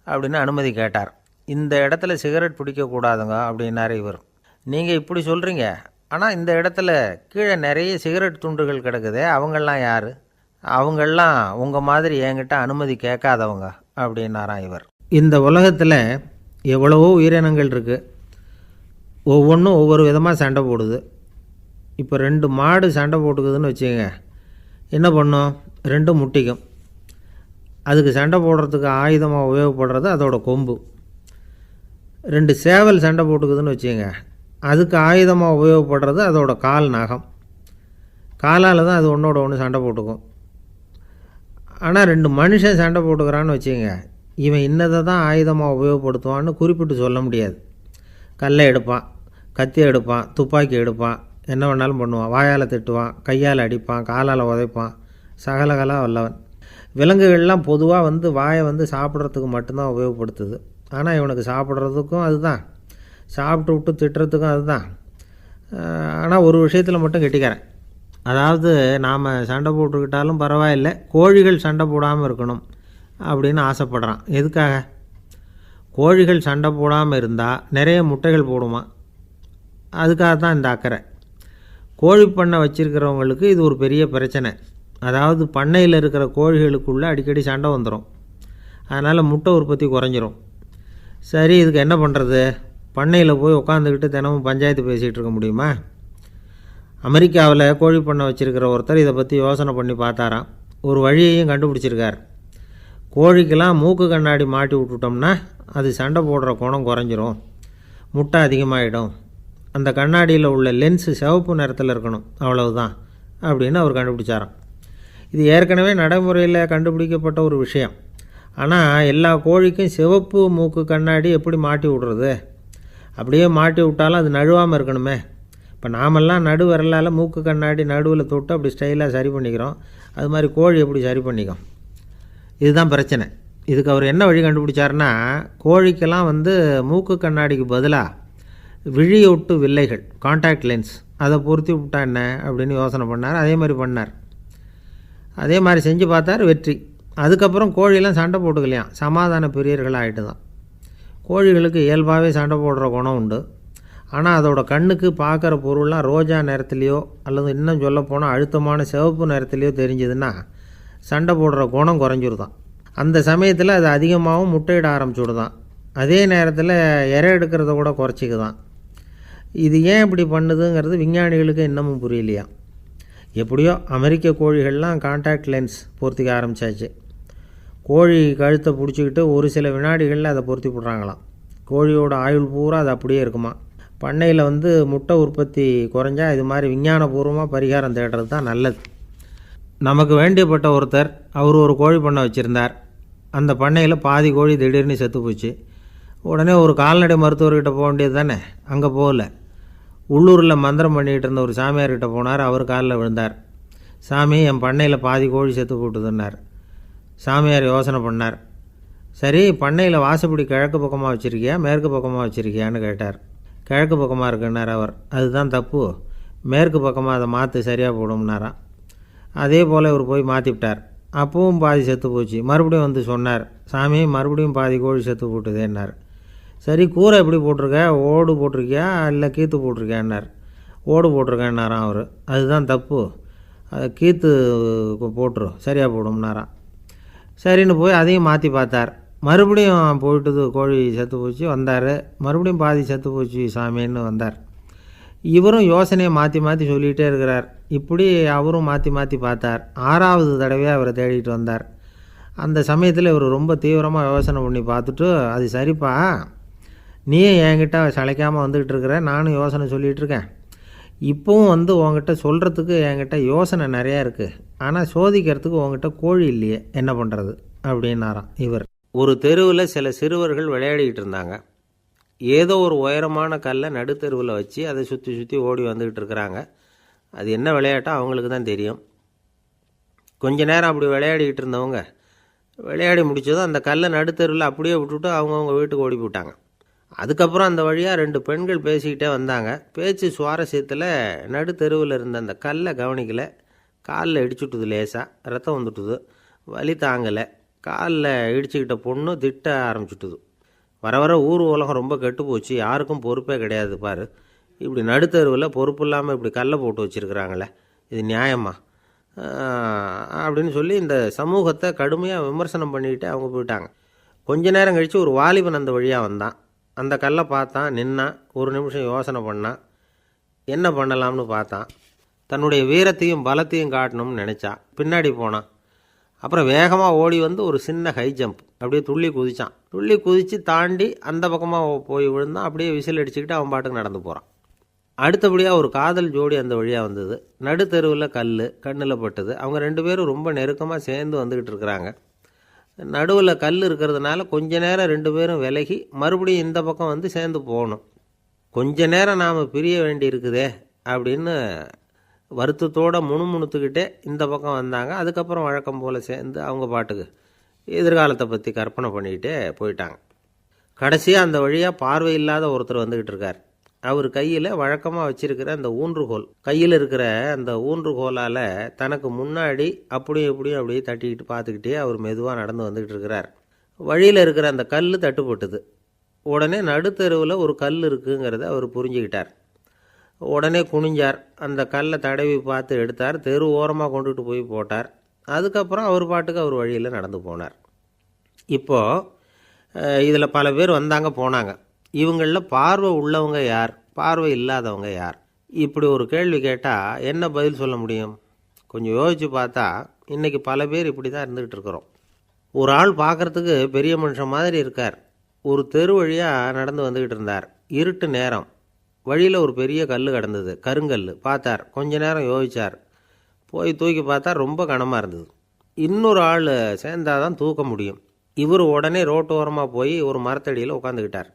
அப்படின்னு அனுமதி கேட்டார். இந்த இடத்துல சிகரெட் பிடிக்கக்கூடாதுங்க அப்படின்னாரு இவர். நீங்கள் இப்படி சொல்கிறீங்க, ஆனால் இந்த இடத்துல கீழே நிறைய சிகரெட் துண்டுகள் கிடக்குதே, அவங்கெல்லாம் யார்? அவங்கெல்லாம் உங்கள் மாதிரி என்கிட்ட அனுமதி கேட்காதவங்க அப்படின்னாராம் இவர். இந்த உலகத்தில் எவ்வளவோ உயிரினங்கள் இருக்குது. ஒவ்வொன்றும் ஒவ்வொரு விதமாக சண்டை போடுது. இப்போ 2 மாடு சண்டை போட்டுக்குதுன்னு வச்சுக்கோங்க, என்ன பண்ணும்? 2 முட்டிக்கும். அதுக்கு சண்டை போடுறதுக்கு ஆயுதமாக உபயோகப்படுறது அதோட கொம்பு. 2 சேவல் சண்டை போட்டுக்குதுன்னு வச்சுக்கோங்க, அதுக்கு ஆயுதமாக உபயோகப்படுறது அதோட கால் நகம். காலால் தான் அது ஒன்றோட ஒன்று சண்டை போட்டுக்கும். ஆனால் 2 மனுஷன் சண்டை போட்டுக்கிறான்னு வச்சுக்கோங்க, இவன் இன்னதை தான் ஆயுதமாக உபயோகப்படுத்துவான்னு குறிப்பிட்டு சொல்ல முடியாது. கல்லை எடுப்பான், கத்தி எடுப்பான், துப்பாக்கி எடுப்பான், என்ன வேணாலும் பண்ணுவான். வாயால் திட்டுவான், கையால் அடிப்பான், காலால் உதைப்பான், சகலகலா வல்லவன். விலங்குகள்லாம் பொதுவாக வாயை சாப்பிட்றதுக்கு மட்டும்தான் உபயோகப்படுத்துது. ஆனால் இவனுக்கு சாப்பிட்றதுக்கும் அதுதான், சாப்பிட்டு விட்டு திட்டுறதுக்கும் அதுதான். ஆனால் ஒரு விஷயத்தில் மட்டும் கெட்டிக்கிறேன். அதாவது நாம் சண்டை போட்டுக்கிட்டாலும் பரவாயில்லை, கோழிகள் சண்டை போடாமல் இருக்கணும் அப்படின்னு ஆசைப்படுறான். எதுக்காக? கோழிகள் சண்டை போடாமல் இருந்தால் நிறைய முட்டைகள் போடுமா, அதுக்காக தான் இந்த அக்கறை. கோழி பண்ணை வச்சுருக்கிறவங்களுக்கு இது ஒரு பெரிய பிரச்சனை. அதாவது பண்ணையில் இருக்கிற கோழிகளுக்குள்ளே அடிக்கடி சண்டை வந்துடும். அதனால் முட்டை உற்பத்தி குறைஞ்சிரும். சரி, இதுக்கு என்ன பண்ணுறது? பண்ணையில் போய் உட்காந்துக்கிட்டு தினமும் பஞ்சாயத்து பேசிகிட்டு இருக்க முடியுமா? அமெரிக்காவில் கோழி பண்ணை வச்சுருக்கிற ஒருத்தர் இதை பற்றி யோசனை பண்ணி பார்த்தாராம். ஒரு வழியையும் கண்டுபிடிச்சிருக்கார். கோழிக்கெல்லாம் மூக்கு கண்ணாடி மாட்டி விட்டுட்டோம்னா அது சண்டை போடுற குணம் குறைஞ்சிரும், முட்டை அதிகமாகிடும். அந்த கண்ணாடியில் உள்ள லென்ஸு சிவப்பு நிறத்தில் இருக்கணும், அவ்வளவுதான் அப்படின்னு அவர் கண்டுபிடிச்சாராம். இது ஏற்கனவே நடைமுறையில் கண்டுபிடிக்கப்பட்ட ஒரு விஷயம். ஆனால் எல்லா கோழிக்கும் சிவப்பு மூக்கு கண்ணாடி எப்படி மாட்டி விடுறது? அப்படியே மாட்டி விட்டாலும் அது நழுவாமல் இருக்கணுமே. இப்போ நாமெல்லாம் நடு விரலால் மூக்கு கண்ணாடி நடுவில் தொட்டு அப்படி ஸ்டைலாக சரி பண்ணிக்கிறோம். அது மாதிரி கோழி எப்படி சரி பண்ணிக்கும்? இதுதான் பிரச்சனை. இதுக்கு அவர் என்ன வழி கண்டுபிடிச்சாருன்னா, கோழிக்கெல்லாம் மூக்கு கண்ணாடிக்கு பதிலாக விழியொட்டு வில்லைகள், கான்டாக்ட் லென்ஸ், அதை பொருத்தி விட்டா என்ன அப்படின்னு யோசனை பண்ணார். அதே மாதிரி பண்ணார். அதே மாதிரி செஞ்சு பார்த்தார், வெற்றி. அதுக்கப்புறம் கோழியெல்லாம் சண்டை போட்டுக்கலையாம், சமாதான பிரியர்களாக ஆகிட்டு தான். கோழிகளுக்கு இயல்பாகவே சண்டை போடுற குணம் உண்டு. ஆனால் அதோட கண்ணுக்கு பார்க்குற பொருள்லாம் ரோஜா நிறத்துலையோ அல்லது இன்னும் சொல்லப்போனால் அழுத்தமான சிவப்பு நிறத்துலையோ தெரிஞ்சதுன்னா சண்டை போடுற குணம் குறைஞ்சிருதான். அந்த சமயத்தில் அது அதிகமாகவும் முட்டையிட ஆரம்பிச்சுடுதான். அதே நேரத்தில் இறை எடுக்கிறத கூட குறைச்சிக்குதான். இது ஏன் இப்படி பண்ணுதுங்கிறது விஞ்ஞானிகளுக்கு இன்னமும் புரியலையா. எப்படியோ அமெரிக்க கோழிகள்லாம் கான்டாக்ட் லென்ஸ் பொருத்திக்க ஆரம்பித்தாச்சு. கோழி கழுத்தை பிடிச்சிக்கிட்டு ஒரு சில வினாடிகளில் அதை பொருத்தி விட்றாங்களாம். கோழியோட ஆயுள் பூரா அது அப்படியே இருக்குமா. பண்ணையில் முட்டை உற்பத்தி குறைஞ்சா இது மாதிரி விஞ்ஞானபூர்வமாக பரிகாரம் தேடுறது தான் நல்லது. நமக்கு வேண்டியப்பட்ட ஒருத்தர் அவர் ஒரு கோழி பண்ணை வச்சுருந்தார். அந்த பண்ணையில் பாதி கோழி திடீர்னு செத்து போச்சு. உடனே ஒரு கால்நடை மருத்துவர்கிட்ட போக வேண்டியது தானே. அங்கே போகல. உள்ளூரில் மந்திரம் பண்ணிகிட்டு இருந்த ஒரு சாமியார்கிட்ட போனார். அவர் காலில் விழுந்தார். சாமி, என் பண்ணையில் பாதி கோழி செத்து போட்டுதுன்னார். சாமியார் யோசனை பண்ணார். சரி, பண்ணையில் வாசப்படி கிழக்கு பக்கமாக வச்சுருக்கியா மேற்கு பக்கமாக வச்சுருக்கியான்னு கேட்டார். கிழக்கு பக்கமாக இருக்குன்னார் அவர். அதுதான் தப்பு, மேற்கு பக்கமாக அதை மாற்று சரியாக போடும்னாராம். அதே போல் இவர் போய் மாற்றிவிட்டார். அப்பவும் பாதி செத்து போச்சு. மறுபடியும் சொன்னார், சாமி மறுபடியும் பாதி கோழி செத்து போட்டுதேன்னார். சரி, கூரை எப்படி போட்டிருக்க, ஓடு போட்டிருக்கியா இல்லை கீத்து போட்டிருக்கியான்னார். ஓடு போட்டிருக்கேன்னாராம் அவர். அதுதான் தப்பு, கீத்து போட்டுரும் சரியாக போடும்னாராம். சரின்னு போய் அதையும் மாற்றி பார்த்தார். மறுபடியும் போயிட்டுது, கோழி செத்து போச்சு. வந்தார். மறுபடியும் பாதி செத்து போச்சு சாமின்னு வந்தார். இவரும் யோசனையை மாற்றி மாற்றி சொல்லிகிட்டே இருக்கிறார். இப்படி அவரும் மாற்றி மாற்றி பார்த்தார். 6வது தடவையாக அவரை தேடிட்டு வந்தார். அந்த சமயத்தில் இவர் ரொம்ப தீவிரமாக யோசனை பண்ணி பார்த்துட்டு, அது சரிப்பா, நீயும் என்கிட்ட சளைக்காமல் வந்துக்கிட்டு இருக்கிற, நானும் யோசனை சொல்லிகிட்டு இருக்கேன். இப்போவும் உங்ககிட்ட சொல்கிறதுக்கு என்கிட்ட யோசனை நிறையா இருக்குது. ஆனால் சோதிக்கிறதுக்கு உங்ககிட்ட கோழி இல்லையே, என்ன பண்ணுறது அப்படின்னாராம் இவர். ஒரு தெருவில் சில சிறுவர்கள் விளையாடிக்கிட்டு இருந்தாங்க. ஏதோ ஒரு உயரமான கல்லை நடுத்தெருவில் வச்சு அதை சுற்றி சுற்றி ஓடி வந்துக்கிட்டு இருக்கிறாங்க. அது என்ன விளையாட்டோ அவங்களுக்கு தான் தெரியும். கொஞ்ச நேரம் அப்படி விளையாடிக்கிட்டு இருந்தவங்க விளையாடி முடித்ததும் அந்த கல்லை நடுத்தெருவில் அப்படியே விட்டுவிட்டு அவங்கவுங்க வீட்டுக்கு ஓடி போட்டாங்க. அதுக்கப்புறம் அந்த வழியாக 2 பெண்கள் பேசிக்கிட்டே வந்தாங்க. பேச்சு சுவாரஸ்யத்தில் நடுத்தெருவில் இருந்த அந்த கல்லை கவனிக்கலை. காலில் இடிச்சுட்டுது, லேசாக ரத்தம் வந்துட்டுது, வலி தாங்கலை. காலில் இடிச்சுக்கிட்ட பொண்ணு திட்ட ஆரம்பிச்சுட்டுது. வர வர ஊர் உலகம் ரொம்ப கெட்டு போச்சு, யாருக்கும் பொறுப்பே கிடையாது பாரு, இப்படி நடுத்தருவில் பொறுப்பு இல்லாமல் இப்படி கல்லை போட்டு வச்சுருக்குறாங்களே, இது நியாயமா அப்படின்னு சொல்லி இந்த சமூகத்தை கடுமையாக விமர்சனம் பண்ணிக்கிட்டு அவங்க போயிட்டாங்க. கொஞ்ச நேரம் கழித்து ஒரு வாலிபன் அந்த வழியாக வந்தான். அந்த கல்லை பார்த்தான், நின்னான். ஒரு நிமிஷம் யோசனை பண்ணான். என்ன பண்ணலாம்னு பார்த்தான். தன்னுடைய வீரத்தையும் பலத்தையும் காட்டணும்னு நினச்சான். பின்னாடி போனான். அப்புறம் வேகமாக ஓடி ஒரு சின்ன ஹை ஜம்ப் அப்படியே துள்ளி குதித்தான். துள்ளி குதித்து தாண்டி அந்த பக்கமாக போய் விழுந்தான். அப்படியே விசில் அடிச்சுக்கிட்டு அவன் பாட்டுக்கு நடந்து போகிறான். அடுத்தபடியாக ஒரு காதல் ஜோடி அந்த வழியாக வந்தது. நடுத்தெருவில் கண்ணில் பட்டது. அவங்க 2 பேரும் ரொம்ப நெருக்கமாக சேர்ந்து வந்துக்கிட்டு இருக்கிறாங்க. நடுவில் கல் இருக்கிறதுனால கொஞ்ச நேரம் 2 பேரும் விலகி மறுபடியும் இந்த பக்கம் சேர்ந்து போகணும். கொஞ்ச நேரம் நாம் பிரிய வேண்டி இருக்குதே அப்படின்னு வருத்தத்தோடு முணுமுணுத்துக்கிட்டே இந்த பக்கம் வந்தாங்க. அதுக்கப்புறம் வழக்கம் போல் சேர்ந்து அவங்க பாட்டுக்கு எதிர்காலத்தை பற்றி கற்பனை பண்ணிக்கிட்டே போயிட்டாங்க. கடைசியாக அந்த வழியாக பார்வை இல்லாத ஒருத்தர் வந்துக்கிட்டு இருக்கார். அவர் கையில் வழக்கமாக வச்சிருக்கிற அந்த ஊன்றுகோல், கையில் இருக்கிற அந்த ஊன்றுகோலால் தனக்கு முன்னாடி அப்படியும் இப்படியும் அப்படியே தட்டிக்கிட்டு பார்த்துக்கிட்டே அவர் மெதுவாக நடந்து வந்துக்கிட்டு இருக்கிறார். வழியில் இருக்கிற அந்த கல் தட்டுப்பட்டுது. உடனே நடுத்தெருவில் ஒரு கல் இருக்குங்கிறத அவர் புரிஞ்சுக்கிட்டார். உடனே குனிஞ்சார். அந்த கல்லை தடவி பார்த்து எடுத்தார். தெரு ஓரமாக கொண்டுட்டு போய் போட்டார். அதுக்கப்புறம் அவர் பாட்டுக்கு அவர் வழியில் நடந்து போனார். இப்போது இதில் பல பேர் வந்தாங்க போனாங்க. இவங்களில் பார்வை உள்ளவங்க யார், பார்வை இல்லாதவங்க யார்? இப்படி ஒரு கேள்வி கேட்டால் என்ன பதில் சொல்ல முடியும்? கொஞ்சம் யோசித்து பார்த்தா இன்றைக்கி பல பேர் இப்படி தான் இருந்துக்கிட்டு இருக்கிறோம். ஒரு ஆள் பார்க்குறதுக்கு பெரிய மனுஷன் மாதிரி இருக்கார். ஒரு தெரு வழியாக நடந்து வந்துக்கிட்டு இருந்தார். இருட்டு நேரம். வழியில் ஒரு பெரிய கல் கிடந்தது, கருங்கல். பார்த்தார். கொஞ்ச நேரம் யோசித்தார். போய் தூக்கி பார்த்தா ரொம்ப கனமாக இருந்தது. இன்னொரு ஆள் சேர்ந்தாதான் தூக்க முடியும். இவர் உடனே ரோட்டோரமாக போய் ஒரு மரத்தடியில் உட்காந்துக்கிட்டார்.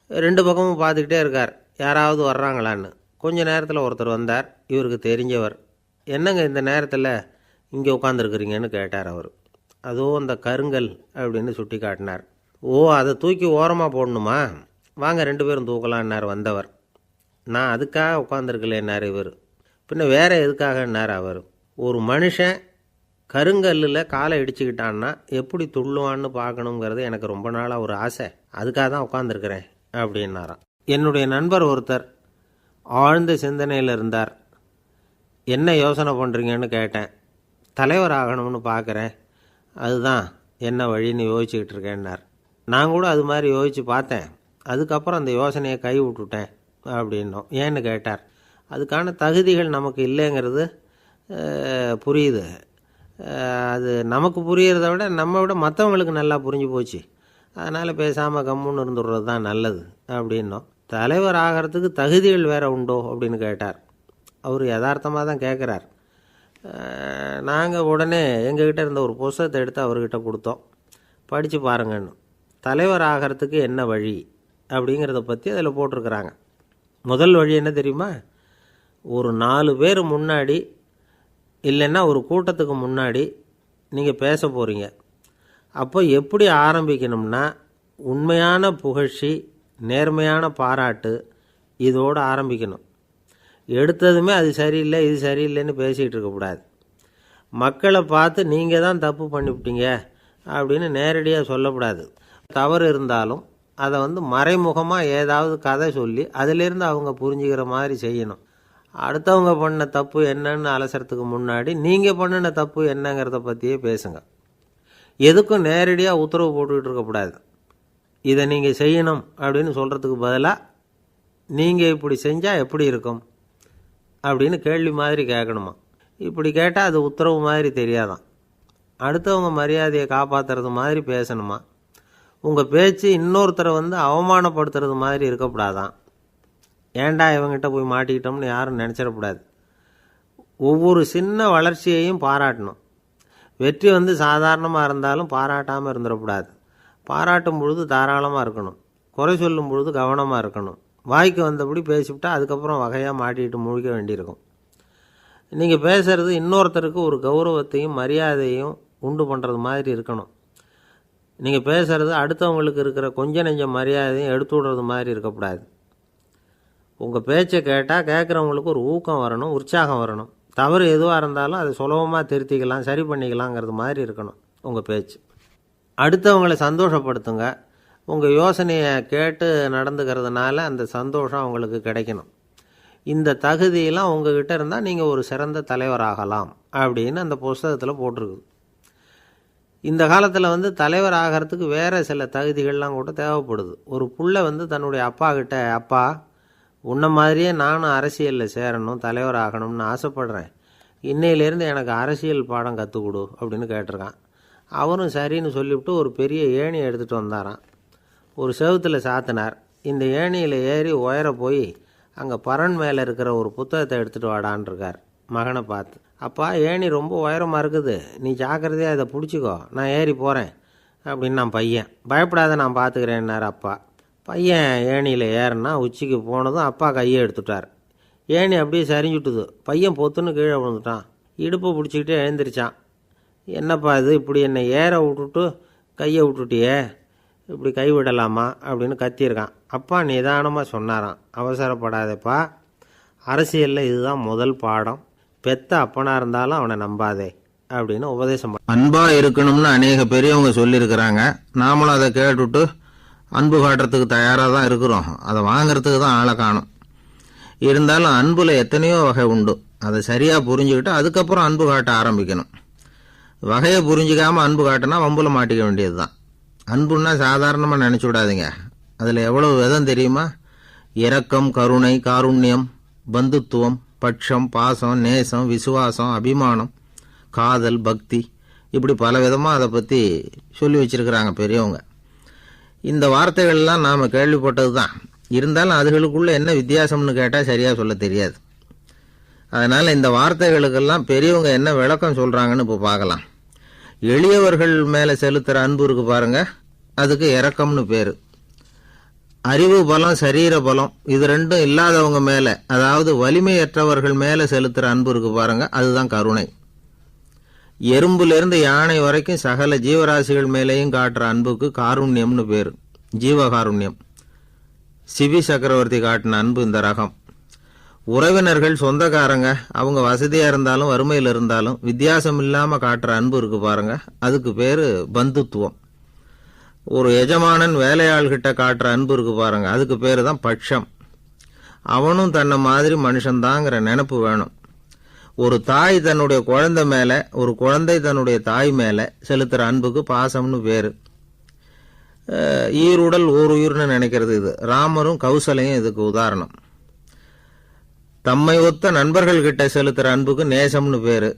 2 பக்கமும் பார்த்துக்கிட்டே இருக்கார், யாராவது வர்றாங்களான்னு. கொஞ்ச நேரத்தில் ஒருத்தர் வந்தார். இவருக்கு தெரிஞ்சவர். என்னங்க இந்த நேரத்தில் இங்கே உட்காந்துருக்குறீங்கன்னு கேட்டார் அவர். அதோ அந்த கருங்கல் அப்படின்னு சுட்டி காட்டினார். ஓ, அதை தூக்கி ஓரமாக போடணுமா? வாங்க 2 பேரும் தூக்கலான்னார் வந்தவர். நான் அதுக்காக உட்காந்துருக்கலேன்னார் இவர். பின்ன வேற எதுக்காகன்னார் அவர். ஒரு மனுஷன் கருங்கல்லில் காலை இடிச்சுக்கிட்டான்னா எப்படி துள்ளுவான்னு பார்க்கணுங்கிறது எனக்கு ரொம்ப நாளாக ஒரு ஆசை. அதுக்காக தான் உட்காந்துருக்கிறேன் அப்படின்னாராம். என்னுடைய நண்பர் ஒருத்தர் ஆழ்ந்த சிந்தனையில் இருந்தார். என்ன யோசனை பண்ணுறீங்கன்னு கேட்டேன். தலைவர் ஆகணும்னு பார்க்குறேன், அதுதான் என்ன வழின்னு யோசிச்சுக்கிட்டு இருக்கேன்னார். நான் கூட அது மாதிரி யோசித்து பார்த்தேன். அதுக்கப்புறம் அந்த யோசனையை கை விட்டுட்டேன். அப்படின்னோம். ஏன்னு கேட்டார். அதுக்கான தகுதிகள் நமக்கு இல்லைங்கிறது புரியுது. அது நமக்கு புரியறத விட நம்ம விட மற்றவங்களுக்கு நல்லா புரிஞ்சு போச்சு. அதனால் பேசாமல் கம்முன்னு இருந்துடுறது தான் நல்லது அப்படின்னோம். தலைவர் ஆகிறதுக்கு தகுதிகள் வேறு உண்டோ அப்படின்னு கேட்டார். அவர் யதார்த்தமாக தான் கேட்குறார். நாங்கள் உடனே எங்ககிட்ட இருந்த ஒரு புஸ்தகத்தை எடுத்து அவர்கிட்ட கொடுத்தோம். படித்து பாருங்கன்னு. தலைவர் ஆகிறதுக்கு என்ன வழி அப்படிங்கிறத பற்றி அதில் போட்டிருக்கிறாங்க. முதல் வழி என்ன தெரியுமா? ஒரு 4 பேர் முன்னாடி இல்லைன்னா ஒரு கூட்டத்துக்கு முன்னாடி நீங்கள் பேச போகிறீங்க. அப்போ எப்படி ஆரம்பிக்கணும்னா, உண்மையான புகழ்ச்சி, நேர்மையான பாராட்டு, இதோடு ஆரம்பிக்கணும். எடுத்ததுமே அது சரியில்லை இது சரியில்லைன்னு பேசிகிட்டு இருக்கக்கூடாது. மக்களை பார்த்து நீங்கள் தான் தப்பு பண்ணிவிட்டீங்க அப்படின்னு நேரடியாக சொல்லக்கூடாது. தவறு இருந்தாலும் அதை மறைமுகமாக ஏதாவது கதை சொல்லி அதிலிருந்து அவங்க புரிஞ்சுக்கிற மாதிரி செய்யணும். அடுத்தவங்க பண்ண தப்பு என்னன்னு அலசறதுக்கு முன்னாடி நீங்கள் பண்ணின தப்பு என்னங்கிறத பற்றியே பேசுங்க. எதுக்கும் நேரடியாக உத்தரவு போட்டுக்கிட்டு இருக்கக்கூடாது. இதை நீங்கள் செய்யணும் அப்படின்னு சொல்கிறதுக்கு பதிலாக நீங்கள் இப்படி செஞ்சால் எப்படி இருக்கும் அப்படின்னு கேள்வி மாதிரி கேட்கணுமா. இப்படி கேட்டால் அது உத்தரவு மாதிரி தெரியாதான். அடுத்தவங்க மரியாதையை காப்பாற்றுறது மாதிரி பேசணுமா. உங்கள் பேச்சு இன்னொருத்தரை அவமானப்படுத்துறது மாதிரி இருக்கக்கூடாதான். ஏண்டா இவங்கிட்ட போய் மாட்டிக்கிட்டோம்னு யாரும் நினச்சிடக்கூடாது. ஒவ்வொரு சின்ன வளர்ச்சியையும் பாராட்டணும். வெற்றி சாதாரணமாக இருந்தாலும் பாராட்டாமல் இருந்துடக்கூடாது. பாராட்டும் பொழுது தாராளமாக இருக்கணும். குறை சொல்லும் பொழுது கவனமாக இருக்கணும். வாய்க்கு வந்தபடி பேசிவிட்டால் அதுக்கப்புறம் வகையாக மாட்டிக்கிட்டு முழிக்க வேண்டியிருக்கும். நீங்கள் பேசுகிறது இன்னொருத்தருக்கு ஒரு கௌரவத்தையும் மரியாதையும் உண்டு பண்ணுறது மாதிரி இருக்கணும். நீங்கள் பேசுகிறது அடுத்தவங்களுக்கு இருக்கிற கொஞ்ச நெஞ்ச மரியாதையும் எடுத்து விடுறது மாதிரி இருக்கக்கூடாது. உங்கள் பேச்சை கேட்டால் கேட்குறவங்களுக்கு ஒரு ஊக்கம் வரணும், உற்சாகம் வரணும். தவறு எதுவாக இருந்தாலும் அதை சுலபமாக திருத்திக்கலாம், சரி பண்ணிக்கலாங்கிறது மாதிரி இருக்கணும் உங்கள் பேச்சு. அடுத்தவங்களை சந்தோஷப்படுத்துங்க. உங்கள் யோசனையை கேட்டு நடந்துக்கிறதுனால அந்த சந்தோஷம் அவங்களுக்கு கிடைக்கணும். இந்த தகுதியெல்லாம் உங்ககிட்ட இருந்தால் நீங்கள் ஒரு சிறந்த தலைவராகலாம் அப்படின்னு அந்த புஸ்தகத்தில் போட்டிருக்குது. இந்த காலத்தில் தலைவர் ஆகிறதுக்கு வேறு சில தகுதிகள்லாம் கூட தேவைப்படுது. ஒரு புள்ள தன்னுடைய அப்பா கிட்ட, அப்பா உன்ன மாதிரியே நானும் அரசியலில் சேரணும், தலைவர் ஆகணும்னு ஆசைப்படுறேன். இன்னையிலேருந்து எனக்கு அரசியல் பாடம் கற்றுக் கொடு அப்படின்னு கேட்டிருக்கான். அவரும் சரின்னு சொல்லிவிட்டு ஒரு பெரிய ஏணியை எடுத்துகிட்டு வந்தாராம். ஒரு செவுத்தில் சாத்தினார். இந்த ஏணியில் ஏறி உயர போய் அங்கே பரன் மேலே இருக்கிற ஒரு புத்தகத்தை எடுத்துகிட்டு வாடான்னு இருக்கார். மகனை பார்த்து, அப்பா ஏணி ரொம்ப உயரமாக இருக்குது, நீ ஜாக்கிரதையாக இதை பிடிச்சிக்கோ, நான் ஏறி போகிறேன் அப்படின்னு. நான் பையன் பயப்படாத, நான் பார்த்துக்கிறேன்னார் அப்பா. பையன் ஏணியில் ஏறினா உச்சிக்கு போனதும் அப்பா கையை எடுத்துட்டார். ஏணி அப்படியே சரிஞ்சுட்டுது. பையன் பொத்துன்னு கீழே விழுந்துட்டான். இடுப்பை பிடிச்சிக்கிட்டே எழுந்திரிச்சான். என்னப்பா இது, இப்படி என்னை ஏற விட்டுட்டு கையை விட்டுட்டியே, இப்படி கை விடலாமா அப்படின்னு கத்தியிருக்கான். அப்பா நிதானமாக சொன்னாராம், அவசரப்படாதேப்பா, அரசியலில் இதுதான் முதல் பாடம். பெத்த அப்பனாக இருந்தாலும் அவனை நம்பாதே அப்படின்னு உபதேசம் பண்ண. அன்பாக இருக்கணும்னு அநேக பெரியவங்க சொல்லியிருக்கிறாங்க. நாமளும் அதை கேட்டுவிட்டு அன்பு காட்டுறதுக்கு தயாராக தான் இருக்கிறோம். அதை வாங்கிறதுக்கு தான் ஆளை காணும். இருந்தாலும் அன்பில் எத்தனையோ வகை உண்டு. அதை சரியாக புரிஞ்சுக்கிட்டு அதுக்கப்புறம் அன்பு காட்ட ஆரம்பிக்கணும். வகையை புரிஞ்சிக்காமல் அன்பு காட்டினா வம்புல மாட்டிக்க வேண்டியது தான். அன்புன்னா சாதாரணமாக நினச்சி விடாதீங்க. அதில் எவ்வளவு விதம் தெரியுமா? இரக்கம், கருணை, காருண்யம், பந்துத்துவம், பட்சம், பாசம், நேசம், விசுவாசம், அபிமானம், காதல், பக்தி, இப்படி பல விதமாக அதை பற்றி சொல்லி வச்சிருக்கிறாங்க பெரியவங்க. இந்த வார்த்தைகள்லாம் நாம் கேள்விப்பட்டது தான். இருந்தாலும் அதுகளுக்குள்ள என்ன வித்தியாசம்னு கேட்டால் சரியாக சொல்ல தெரியாது. அதனால் இந்த வார்த்தைகளுக்கெல்லாம் பெரியவங்க என்ன விளக்கம் சொல்கிறாங்கன்னு இப்போ பார்க்கலாம். எளியவர்கள் மேலே செலுத்துகிற அன்பு இருக்கு பாருங்க, அதுக்கு இரக்கம்னு பேர். அறிவு பலம், சரீர பலம், இது ரெண்டும் இல்லாதவங்க மேலே, அதாவது வலிமையற்றவர்கள் மேலே செலுத்துகிற அன்பு இருக்கு பாருங்க, அதுதான் கருணை. எறும்புலேருந்து யானை வரைக்கும் சகல ஜீவராசிகள் மேலேயும் காட்டுற அன்புக்கு காருண்யம்னு பேர், ஜீவகாருண்யம். சிவி சக்கரவர்த்தி காட்டின அன்பு இந்த ரகம். உறவினர்கள், சொந்தக்காரங்க, அவங்க வசதியாக இருந்தாலும் வறுமையில் இருந்தாலும் வித்தியாசம் இல்லாமல் காட்டுற அன்பு இருக்கு பாருங்க, அதுக்கு பேர் பந்துத்துவம். ஒரு எஜமானன் வேலையாள்கிட்ட காட்டுற அன்பு இருக்கு பாருங்க, அதுக்கு பேர் தான் பட்சம். அவனும் தன்னை மாதிரி மனுஷன்தாங்கிற நினப்பு வேணும். ஒரு தாய் தன்னுடைய குழந்தை மேலே, ஒரு குழந்தை தன்னுடைய தாய் மேலே செலுத்துகிற அன்புக்கு பாசம்னு பேர். ஈருடல் ஓர் உயிர்னு நினைக்கிறது இது. ராமரும் கௌசலையும் இதுக்கு உதாரணம். தம்மை ஒத்த நண்பர்கள் கிட்ட செலுத்துற அன்புக்கு நேசம்னு பேரு.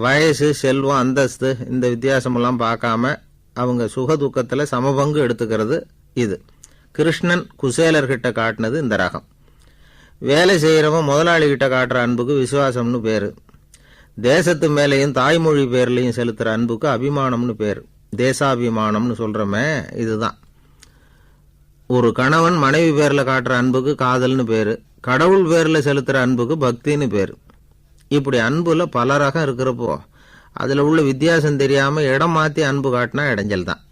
வயசு, செல்வம், அந்தஸ்து இந்த வித்தியாசமெல்லாம் பார்க்காம அவங்க சுக துக்கத்தில் சமபங்கு எடுத்துக்கிறது இது. கிருஷ்ணன் குசேலர்கிட்ட காட்டினது இந்த ரகம். வேலை செய்கிறவன் முதலாளிகிட்ட காட்டுற அன்புக்கு விசுவாசம்னு பேரு. தேசத்து மேலேயும் தாய்மொழி பேர்லையும் செலுத்துற அன்புக்கு அபிமானம்னு பேரு. தேசாபிமானம்னு சொல்றமே இதுதான். ஒரு கணவன் மனைவி பேர்ல காட்டுற அன்புக்கு காதல்னு பேரு. கடவுள் பேர்ல செலுத்துற அன்புக்கு பக்தின்னு பேரு. இப்படி அன்புல பல ரகம் இருக்கிறப்போ அதுல உள்ள வித்தியாசம் தெரியாம இடம் மாத்தி அன்பு காட்டினா இடைஞ்சல் தான்.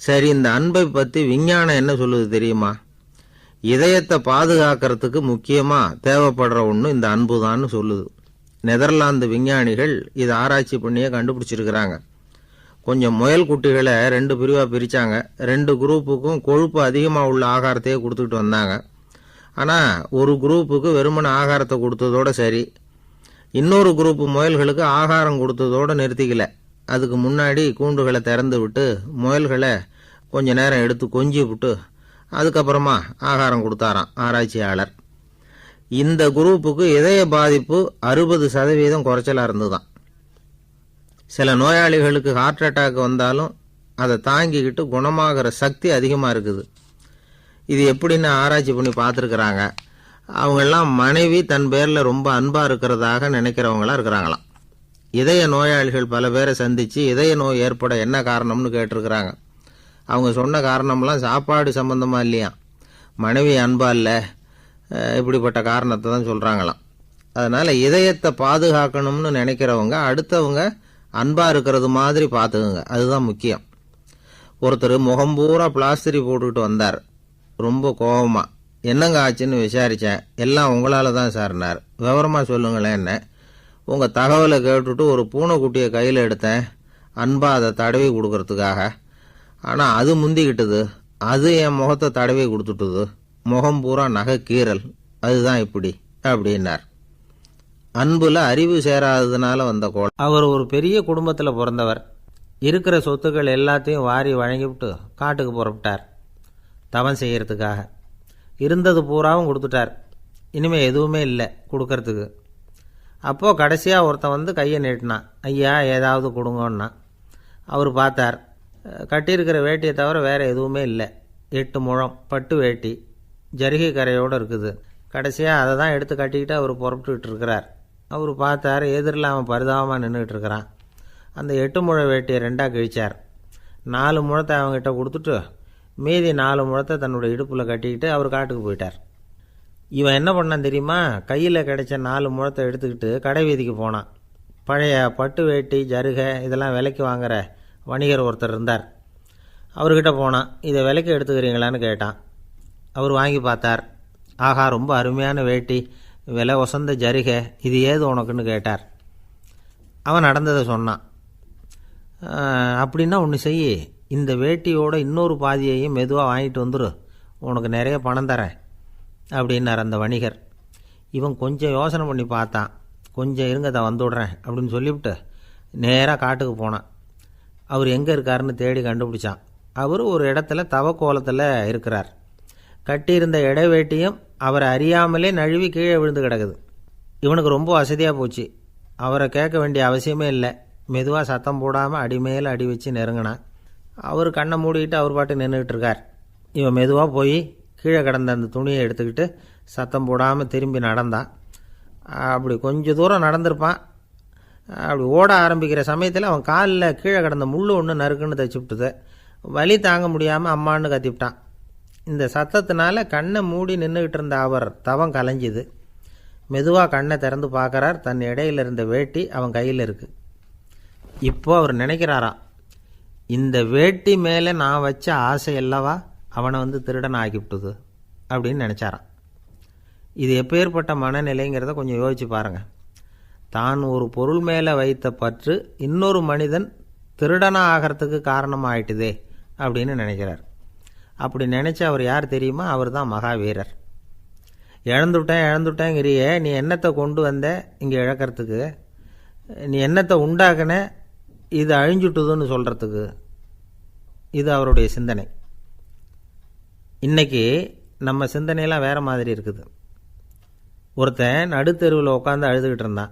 சரி, இந்த அன்பை பத்தி விஞ்ஞானம் என்ன சொல்லுது தெரியுமா? இதயத்தை பாதுகாக்கிறதுக்கு முக்கியமா தேவைப்படுற ஒண்ணு இந்த அன்பு தான் சொல்லுது. நெதர்லாந்து விஞ்ஞானிகள் இதை ஆராய்ச்சி பண்ணியே கண்டுபிடிச்சிருக்கிறாங்க. கொஞ்சம் முயல் குட்டிகளை 2 பிரிவா பிரிச்சாங்க. 2 குரூப்புக்கும் கொழுப்பு அதிகமா உள்ள ஆகாரத்தையே கொடுத்துட்டு வந்தாங்க. ஆனா ஒரு குரூப்புக்கு வெறுமன ஆகாரத்தை கொடுத்ததோட சரி, இன்னொரு குரூப் முயல்களுக்கு ஆகாரம் கொடுத்ததோட நிறுத்திக்கல. அதுக்கு முன்னாடி கூண்டுகளை திறந்து விட்டு முயல்களை கொஞ்ச நேரம் எடுத்து கொஞ்சி விட்டு அதுக்கப்புறமா ஆகாரம் கொடுத்தாராம் ஆராய்ச்சியாளர். இந்த குரூப்புக்கு இதய பாதிப்பு 60% குறைச்சலா இருந்துதான். சில நோயாளிகளுக்கு ஹார்ட் அட்டாக் வந்தாலும் அதை தாங்கிக்கிட்டு குணமாகிற சக்தி அதிகமாக இருக்குது. இது எப்படின்னு ஆராய்ச்சி பண்ணி பார்த்துருக்குறாங்க. அவங்கெல்லாம் மனைவி தன் பேரில் ரொம்ப அன்பாக இருக்கிறதாக நினைக்கிறவங்களா இருக்கிறாங்களாம். இதய நோயாளிகள் பல பேரை சந்தித்து இதய நோய் ஏற்பட என்ன காரணம்னு கேட்டிருக்கிறாங்க. அவங்க சொன்ன காரணம்லாம் சாப்பாடு சம்பந்தமாக இல்லையா, மனைவி அன்பா இல்லை, இப்படிப்பட்ட காரணத்தை தான் சொல்கிறாங்களாம். அதனால் இதயத்தை பாதுகாக்கணும்னு நினைக்கிறவங்க அடுத்தவங்க அன்பா இருக்கிறது மாதிரி பார்த்துக்குங்க, அதுதான் முக்கியம். ஒருத்தர் முகம் பூரா பிளாஸ்டரி போட்டுக்கிட்டு வந்தார். ரொம்ப கோபமா, என்னங்க ஆச்சுன்னு விசாரித்தேன். எல்லாம் உங்களால் தான் சார்னார். விவரமாக சொல்லுங்களேன். என்ன, உங்கள் தகவலை கேட்டுட்டு ஒரு பூனைக்குட்டியை கையில் எடுத்தேன் அன்பா அதை தடவி கொடுக்கறதுக்காக. ஆனால் அது முந்திக்கிட்டது, அது என் முகத்தை தடவி கொடுத்துட்டுது. முகம் பூரா நகை கீறல், அதுதான் இப்படி அப்படின்னார். அன்புல அறிவு சேராததுனால வந்த கோலம். அவர் ஒரு பெரிய குடும்பத்தில் பிறந்தவர். இருக்கிற சொத்துக்கள் எல்லாத்தையும் வாரி வழங்கிவிட்டு காட்டுக்கு புறப்பட்டார் தவம் செய்யறதுக்காக. இருந்தது பூராவும் கொடுத்துட்டார். இனிமேல் எதுவுமே இல்லை கொடுக்கறதுக்கு. அப்போது கடைசியாக ஒருத்தன் வந்து கையை நீட்டினான். ஐயா ஏதாவது கொடுங்கன்னா. அவர் பார்த்தார். கட்டியிருக்கிற வேட்டியை தவிர வேறு எதுவுமே இல்லை. 8 முழம் பட்டு வேட்டி, ஜரிகை கரையோடு இருக்குது. கடைசியாக அதை தான் எடுத்து கட்டிக்கிட்டு அவர் புறப்பட்டுக்கிட்டு இருக்கிறார். அவர் பார்த்தார், எதிரில் அவன் பரிதாபமாக நின்றுக்கிட்டு இருக்கிறான். அந்த 8 முழ வேட்டியை 2ஆக கிழிச்சார். 4 முழத்தை அவங்ககிட்ட கொடுத்துட்டு மீதி 4 முழத்தை தன்னுடைய இடுப்பில் கட்டிக்கிட்டு அவர் காட்டுக்கு போயிட்டார். இவன் என்ன பண்ணான் தெரியுமா? கையில் கிடைச்ச 4 முழத்தை எடுத்துக்கிட்டு கடை வீதிக்கு போனான். பழைய பட்டு வேட்டி, ஜருகை இதெல்லாம் விலைக்கு வாங்குற வணிகர் ஒருத்தர் இருந்தார். அவர்கிட்ட போனான். இதை விலைக்கு எடுத்துக்கிறீங்களான்னு கேட்டான். அவர் வாங்கி பார்த்தார். ஆகா, ரொம்ப அருமையான வேட்டி, விலை ஒசந்த ஜரிகை, இது ஏது உனக்குன்னு கேட்டார். அவன் நடந்ததை சொன்னான். அப்படின்னா ஒன்று செய், இந்த வேட்டியோட இன்னொரு பாதியையும் மெதுவாக வாங்கிட்டு வந்துரு, உனக்கு நிறைய பணம் தரேன் அப்படின்னார் அந்த வணிகர். இவன் கொஞ்சம் யோசனை பண்ணி பார்த்தான். கொஞ்சம் இருங்க, அதை வந்துவிடுறேன் அப்படின்னு சொல்லிவிட்டு நேராக காட்டுக்கு போனான். அவர் எங்கே இருக்காருன்னு தேடி கண்டுபிடிச்சான். அவர் ஒரு இடத்துல தவக்கோலத்தில் இருக்கிறார். கட்டியிருந்த இடைவேட்டியும் அவரை அறியாமலே நழுவி கீழே விழுந்து கிடக்குது. இவனுக்கு ரொம்ப வசதியாக போச்சு. அவரை கேட்க வேண்டிய அவசியமே இல்லை. மெதுவாக சத்தம் போடாமல் அடிமேல் அடி வச்சு நெருங்கினான். அவர் கண்ணை மூடிக்கிட்டு அவர் பாட்டு நின்றுக்கிட்டு இருக்கார். இவன் மெதுவாக போய் கீழே கிடந்த அந்த துணியை எடுத்துக்கிட்டு சத்தம் போடாமல் திரும்பி நடந்தான். அப்படி கொஞ்சம் தூரம் நடந்திருப்பான். அப்படி ஓட ஆரம்பிக்கிற சமயத்தில் அவன் காலில் கீழே கிடந்த முள் ஒன்று நறுக்குன்னு தைச்சி விட்டுது. வலி தாங்க முடியாமல் அம்மான்னு கத்திவிட்டான். இந்த சத்தத்தினால கண்ணை மூடி நின்றுக்கிட்டு இருந்த அவர் தவம் கலைஞ்சிது. மெதுவாக கண்ணை திறந்து பார்க்குறார். தன் இடையில இருந்த வேட்டி அவன் கையில் இருக்குது. இப்போ அவர் நினைக்கிறாராம், இந்த வேட்டி மேலே நான் வச்ச ஆசை அல்லவா அவனை வந்து திருடன் ஆக்கிவிட்டுது அப்படின்னு நினச்சாராம். இது எப்பேற்பட்ட மனநிலைங்கிறத கொஞ்சம் யோசிச்சு பாருங்கள். தான் ஒரு பொருள் மேலே வைத்த பற்று இன்னொரு மனிதன் திருடனாக ஆகிறதுக்கு காரணமாக ஆயிட்டுதே அப்படின்னு நினைக்கிறார். அப்படி நினச்ச அவர் யார் தெரியுமா? அவர் தான் மகாவீரர். இழந்துட்டேங்கிறியே, நீ என்னத்தை கொண்டு வந்த இங்கே இழக்கிறதுக்கு? நீ என்னத்தை உண்டாக்குன இது அழிஞ்சுட்டுதுன்னு சொல்கிறதுக்கு? இது அவருடைய சிந்தனை. இன்றைக்கி நம்ம சிந்தனையெல்லாம் வேறு மாதிரி இருக்குது. ஒருத்தன் நடுத்தெருவில் உட்காந்து அழுதுகிட்டு இருந்தான்.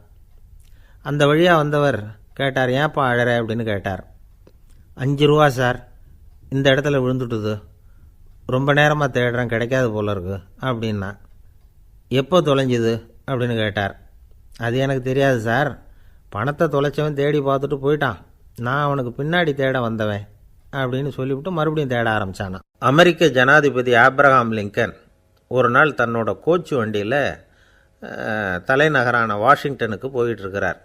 அந்த வழியாக வந்தவர் கேட்டார், ஏன்ப்பா அழற அப்படின்னு கேட்டார். 5 ரூபா சார், இந்த இடத்துல விழுந்துட்டுது, ரொம்ப நேரமாக தேடுறேன், கிடைக்காது போல இருக்கு அப்படின்னா. எப்போ தொலைஞ்சுது அப்படின்னு கேட்டார். அது எனக்கு தெரியாது சார், பணத்தை தொலைச்சவன் தேடி பார்த்துட்டு போயிட்டான், நான் அவனுக்கு பின்னாடி தேட வந்தவன் அப்படின்னு சொல்லிவிட்டு மறுபடியும் தேட ஆரம்பித்தானான். அமெரிக்க ஜனாதிபதி ஆப்ரஹாம் லிங்கன் ஒரு நாள் தன்னோட கோச்சு வண்டியில் தலைநகரான வாஷிங்டனுக்கு போயிட்டுருக்கிறார்.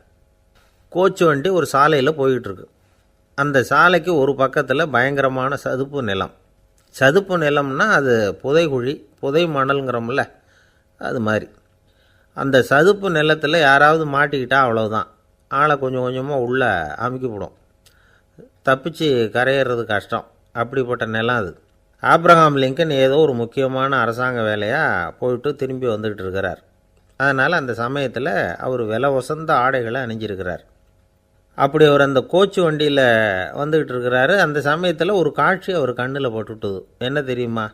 கோச்சு வண்டி ஒரு சாலையில் போயிட்டுருக்கு. அந்த சாலைக்கு ஒரு பக்கத்தில் பயங்கரமான சதுப்பு நிலம். சதுப்பு நிலம்னா அது புதைகுழி, புதை மணல்ங்கிறோம்ல, அது மாதிரி. அந்த சதுப்பு நிலத்தில் யாராவது மாட்டிக்கிட்டா அவ்வளோதான், ஆளை கொஞ்சம் கொஞ்சமாக உள்ளே அமுக்கிவிடும், தப்பிச்சு கரையிறது கஷ்டம். அப்படிப்பட்ட நிலம் அது. ஆப்ரஹாம் லிங்கன் ஏதோ ஒரு முக்கியமான அரசாங்க வேலையாக போயிட்டு திரும்பி வந்துக்கிட்டு இருக்கிறார். அதனால் அந்த சமயத்தில் அவர் விலை உசந்த ஆடைகளை அணிஞ்சிருக்கிறார். அப்படி அவர் அந்த கோச்சு வண்டியில் வந்துக்கிட்டு இருக்கிறாரு. அந்த சமயத்தில் ஒரு காட்சி அவர் கண்ணில் பட்டுட்டுது. என்ன தெரியுமா?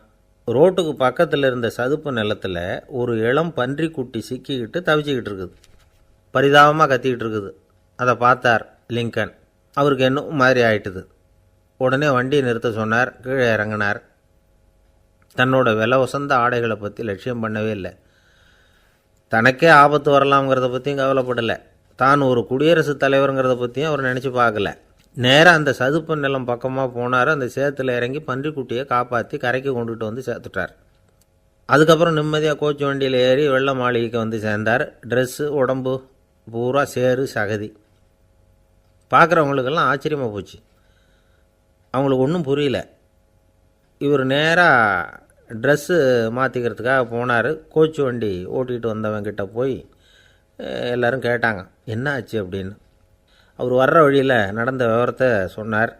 ரோட்டுக்கு பக்கத்தில் இருந்த சதுப்பு நிலத்தில் ஒரு இளம் பன்றிக்குட்டி சிக்கிக்கிட்டு தவிச்சிக்கிட்டு இருக்குது, பரிதாபமாக கத்திக்கிட்டு இருக்குது. அதை பார்த்தார் லிங்கன். அவருக்கு என்ன மாதிரி ஆயிட்டுது. உடனே வண்டியை நிறுத்த சொன்னார், கீழே இறங்கினார். தன்னோட விலை உசந்த ஆடைகளை பற்றி லட்சியம் பண்ணவே இல்லை. தனக்கே ஆபத்து வரலாம்ங்கிறத பற்றியும் கவலைப்படலை. தான் ஒரு குடியரசுத் தலைவருங்கிறத பற்றியும் அவர் நினச்சி பார்க்கல. நேராக அந்த சதுப்பு நிலம் பக்கமாக போனார். அந்த சேத்துல இறங்கி பன்றிக்குட்டியை காப்பாற்றி கரைக்கு கொண்டுட்டு வந்து சேர்த்துட்டார். அதுக்கப்புறம் நிம்மதியாக கோச்சு வண்டியில் ஏறி வெள்ள மாளிகைக்கு வந்து சேர்ந்தார். ட்ரெஸ்ஸு, உடம்பு பூரா சேறு சகதி. பார்க்குறவங்களுக்கெல்லாம் ஆச்சரியமாக போச்சு. அவங்களுக்கு ஒன்றும் புரியல. இவர் நேராக ட்ரெஸ்ஸு மாற்றிக்கிறதுக்காக போனார். கோச்சு வண்டி ஓட்டிகிட்டு வந்தவங்கிட்ட போய் எல்லோரும் கேட்டாங்க, என்ன ஆச்சு அப்படின்னு. அவர் வர்ற வழியில் நடந்த விவரத்தை சொன்னார்.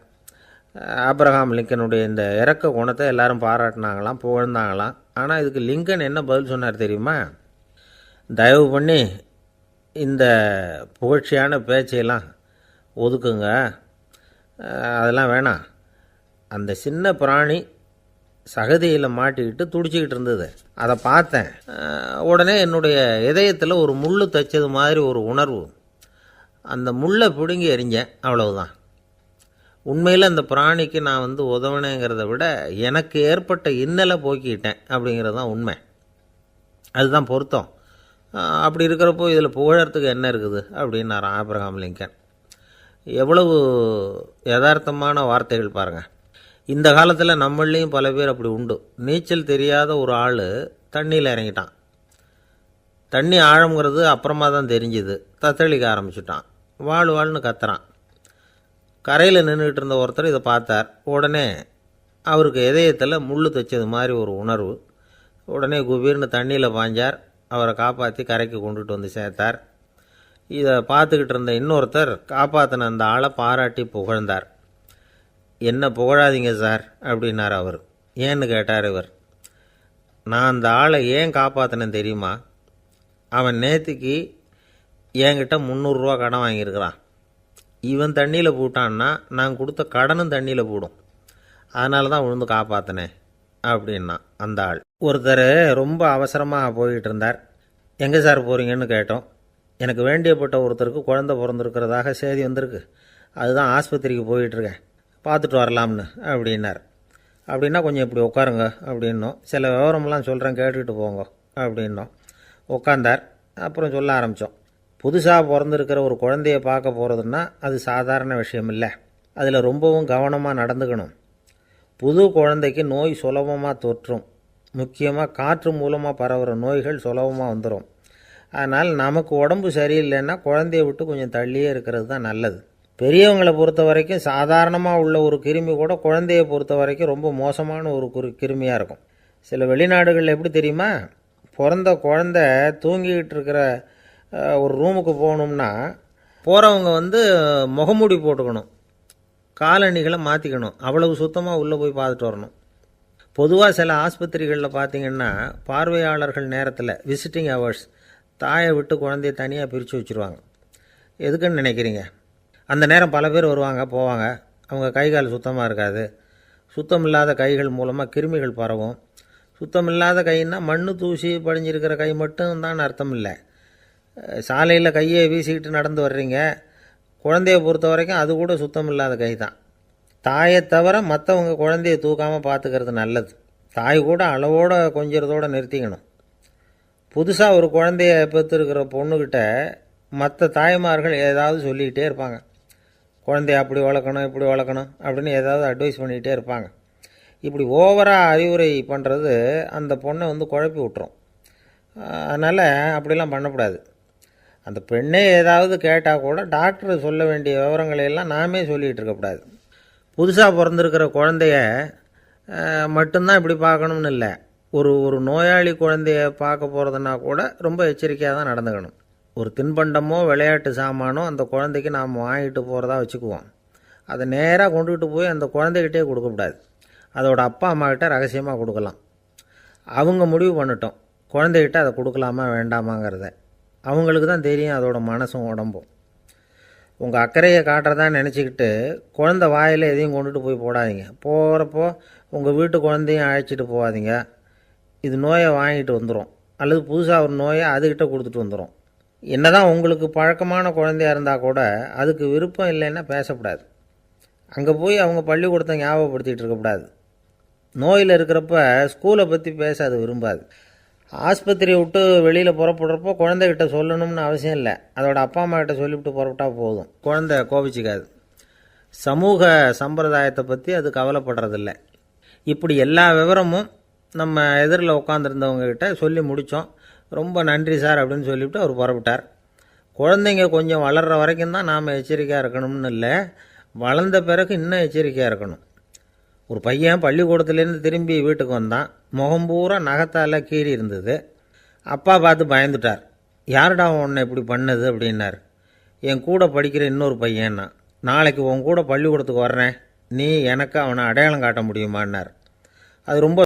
ஆப்ரஹாம் லிங்கனுடைய இந்த இறக்க குணத்தை எல்லாரும் பாராட்டினாங்களாம், புகழ்ந்தாங்களாம். ஆனால் இதுக்கு லிங்கன் என்ன பதில் சொன்னார் தெரியுமா? தயவு பண்ணி இந்த புகழ்ச்சியான பேச்சையெல்லாம் ஒதுக்குங்க, அதெல்லாம் வேணாம். அந்த சின்ன பிராணி சகதியில் மாட்டிக்கிட்டு துடிச்சிக்கிட்டு இருந்தது, அதை பார்த்தேன். உடனே என்னுடைய இதயத்தில் ஒரு முள் தைச்சது மாதிரி ஒரு உணர்வு. அந்த முள்ளை பிடுங்கி எறிஞ்சேன், அவ்வளவுதான். உண்மையில் அந்த பிராணிக்கு நான் உதவினேங்கிறத விட எனக்கு ஏற்பட்ட இன்னலை போக்கிட்டேன் அப்படிங்கிறது தான் உண்மை. அதுதான் பொருத்தம். அப்படி இருக்கிறப்போ இதில் புகழறதுக்கு என்ன இருக்குது அப்படின்னாராம் ஆப்ரஹாம் லிங்கன். எவ்வளவு யதார்த்தமான வார்த்தைகள் பாருங்கள். இந்த காலத்தில் நம்மளையும் பல பேர் அப்படி உண்டு. நீச்சல் தெரியாத ஒரு ஆள் தண்ணியில் இறங்கிட்டான். தண்ணி ஆழங்கிறது அப்புறமா தான் தெரிஞ்சுது. தத்தளிக்க ஆரம்பிச்சுட்டான். வாழ்னு கத்துறான். கரையில் நின்றுக்கிட்டு இருந்த ஒருத்தர் இதை பார்த்தார். உடனே அவருக்கு இதயத்தில் முள் தைச்சது மாதிரி ஒரு உணர்வு. உடனே குபீர்னு தண்ணியில் பாய்ஞ்சார். அவரை காப்பாற்றி கரைக்கு கொண்டுட்டு வந்து சேர்த்தார். இதை பார்த்துக்கிட்டு இருந்த இன்னொருத்தர் காப்பாற்றின அந்த ஆளை பாராட்டி புகழ்ந்தார். என்ன புகழாதீங்க சார் அப்படின்னார் அவர். ஏன்னு கேட்டார் இவர். நான் அந்த ஆளை ஏன் காப்பாற்றினேன் தெரியுமா? அவன் நேற்றுக்கு என்கிட்ட 300 ரூபா கடன் வாங்கியிருக்கிறான். இவன் தண்ணியில் போட்டான்னா நான் கொடுத்த கடனும் தண்ணியில் போடும், அதனால தான் விழுந்து காப்பாற்றினேன் அப்படின்னா அந்த ஆள். ஒருத்தர் ரொம்ப அவசரமாக போய்கிட்டு இருந்தார். எங்கே சார் போகிறீங்கன்னு கேட்டோம். எனக்கு வேண்டியப்பட்ட ஒருத்தருக்கு குழந்தை பிறந்திருக்கிறதாக செய்தி வந்திருக்கு, அதுதான் ஆஸ்பத்திரிக்கு போயிட்டுருக்கேன், பார்த்துட்டு வரலாம்னு அப்படின்னார். அப்படின்னா கொஞ்சம் இப்படி உட்காருங்க அப்படின்னோம். சில விவரமெல்லாம் சொல்கிறேன், கேட்டுக்கிட்டு போங்க அப்படின்னோம். உட்காந்தார். அப்புறம் சொல்ல ஆரம்பித்தோம். புதுசாக பிறந்திருக்கிற ஒரு குழந்தைய பார்க்க போகிறதுன்னா அது சாதாரண விஷயம் இல்லை. அதில் ரொம்பவும் கவனமாக நடந்துக்கணும். புது குழந்தைக்கு நோய் சுலபமாக தொற்றும். முக்கியமாக காற்று மூலமாக பரவுகிற நோய்கள் சுலபமாக வந்துடும். அதனால் நமக்கு உடம்பு சரியில்லைன்னா குழந்தைய விட்டு கொஞ்சம் தள்ளியே இருக்கிறது தான் நல்லது. பெரியவங்களை பொறுத்த வரைக்கும் சாதாரணமாக உள்ள ஒரு கிருமி கூட குழந்தையை பொறுத்த வரைக்கும் ரொம்ப மோசமான ஒரு கிருமியாக இருக்கும். சில வெளிநாடுகளில் எப்படி தெரியுமா? பிறந்த குழந்தை தூங்கிக்கிட்டு இருக்கிற ஒரு ரூமுக்கு போகணும்னா போகிறவங்க முகமூடி போட்டுக்கணும், காலணிகளை மாற்றிக்கணும், அவ்வளவு சுத்தமாக உள்ளே போய் பார்த்துட்டு வரணும். பொதுவாக சில ஆஸ்பத்திரிகளில் பார்த்திங்கன்னா பார்வையாளர்கள் நேரத்தில் விசிட்டிங் ஹவர்ஸ் தாயை விட்டு குழந்தைய தனியாக பிரித்து வச்சுருவாங்க. எதுக்குன்னு நினைக்கிறீங்க? அந்த நேரம் பல பேர் வருவாங்க போவாங்க. அவங்க கை கால் சுத்தமாக இருக்காது. சுத்தம் இல்லாத கைகள் மூலமாக கிருமிகள் பரவும். சுத்தமில்லாத கைன்னா மண்ணு தூசி படிஞ்சிருக்கிற கை மட்டும் தான் அர்த்தம் இல்லை. சாலையில் கையை வீசிக்கிட்டு நடந்து வர்றீங்க, குழந்தைய பொறுத்த வரைக்கும் அது கூட சுத்தம் இல்லாத கை தான். தாயை தவிர மற்றவங்க குழந்தைய தூக்காமல் பார்த்துக்கிறது நல்லது. தாய் கூட அளவோடு கொஞ்சிறதோடு நிறுத்திக்கணும். புதுசாக ஒரு குழந்தைய பெற்றுருக்கிற பொண்ணுக்கிட்ட மற்ற தாய்மார்கள் ஏதாவது சொல்லிக்கிட்டே இருப்பாங்க. குழந்தைய அப்படி வளர்க்கணும் இப்படி வளர்க்கணும் அப்படின்னு ஏதாவது அட்வைஸ் பண்ணிக்கிட்டே இருப்பாங்க. இப்படி ஓவராக அறிவுரை பண்ணுறது அந்த பொண்ணை குழப்பி விட்டுரும். அதனால் அப்படிலாம் பண்ணக்கூடாது. அந்த பெண்ணே ஏதாவது கேட்டால் கூட டாக்டர் சொல்ல வேண்டிய விவரங்களையெல்லாம் நாமே சொல்லிகிட்டு இருக்கக்கூடாது. புதுசாக பிறந்திருக்கிற குழந்தைய மட்டும்தான் இப்படி பார்க்கணும்னு இல்லை. ஒரு நோயாளி குழந்தைய பார்க்க போகிறதுனா கூட ரொம்ப எச்சரிக்கையாக தான் நடந்துக்கணும். ஒரு தின்பண்டமோ விளையாட்டு சாமானோ அந்த குழந்தைக்கு நாம் வாங்கிட்டு போகிறதா வச்சுக்குவோம். அதை நேராக கொண்டுகிட்டு போய் அந்த குழந்தைகிட்டே கொடுக்கக்கூடாது. அதோட அப்பா அம்மாக்கிட்ட ரகசியமாக கொடுக்கலாம். அவங்க முடிவு பண்ணட்டும் குழந்தைகிட்ட அதை கொடுக்கலாமா வேண்டாமாங்கிறத. அவங்களுக்கு தான் தெரியும் அதோட மனசும் உடம்பும். உங்கள் அக்கறையை காட்டுறதா நினச்சிக்கிட்டு குழந்தை வாயில் எதையும் கொண்டுட்டு போய் போடாதீங்க. போகிறப்போ உங்கள் வீட்டு குழந்தையும் அழைச்சிட்டு போகாதீங்க. இது நோயை வாங்கிட்டு வந்துடும், அல்லது புதுசாக ஒரு நோயை அதுக்கிட்ட கொடுத்துட்டு வந்துடும். என்னதான் உங்களுக்கு பழக்கமான குழந்தையாக இருந்தால் கூட அதுக்கு விருப்பம் இல்லைன்னா பேசக்கூடாது. அங்கே போய் அவங்க பள்ளிக்கூடத்தை ஞாபகப்படுத்திகிட்டு இருக்கக்கூடாது. நோயில் இருக்கிறப்ப ஸ்கூலை பற்றி பேச அது விரும்பாது. ஆஸ்பத்திரியை விட்டு வெளியில் புறப்படுறப்போ குழந்தைகிட்ட சொல்லணும்னு அவசியம் இல்லை. அதோட அப்பா அம்மா கிட்ட சொல்லிவிட்டு புறப்பட்டா போதும். குழந்தை கோபிச்சிக்காது. சமூக சம்பிரதாயத்தை பற்றி அது கவலைப்படுறதில்லை. இப்படி எல்லா விவரமும் நம்ம எதிரில் உட்காந்துருந்தவங்ககிட்ட சொல்லி முடித்தோம். ரொம்ப நன்றி சார் அப்படின்னு சொல்லிவிட்டு அவர் புறப்பட்டார். குழந்தைங்க கொஞ்சம் வளர்கிற வரைக்கும் தான் நாம் எச்சரிக்கையாக இருக்கணும்னு இல்லை, வளர்ந்த பிறகு இன்னும் எச்சரிக்கையாக இருக்கணும். ஒரு பையன் பள்ளிக்கூடத்துலேருந்து திரும்பி வீட்டுக்கு வந்தான். முகம் பூரா நகத்தால் கீறி இருந்தது. அப்பா பார்த்து பயந்துட்டார். யாருடா உன்னை இப்படி பண்ணது அப்படின்னார். என் கூட படிக்கிற இன்னொரு பையன்னா. நாளைக்கு உன் கூட பள்ளிக்கூடத்துக்கு வர்றேன், நீ எனக்கு அவனை அடையாளம் காட்ட முடியுமான்னார். அது ரொம்ப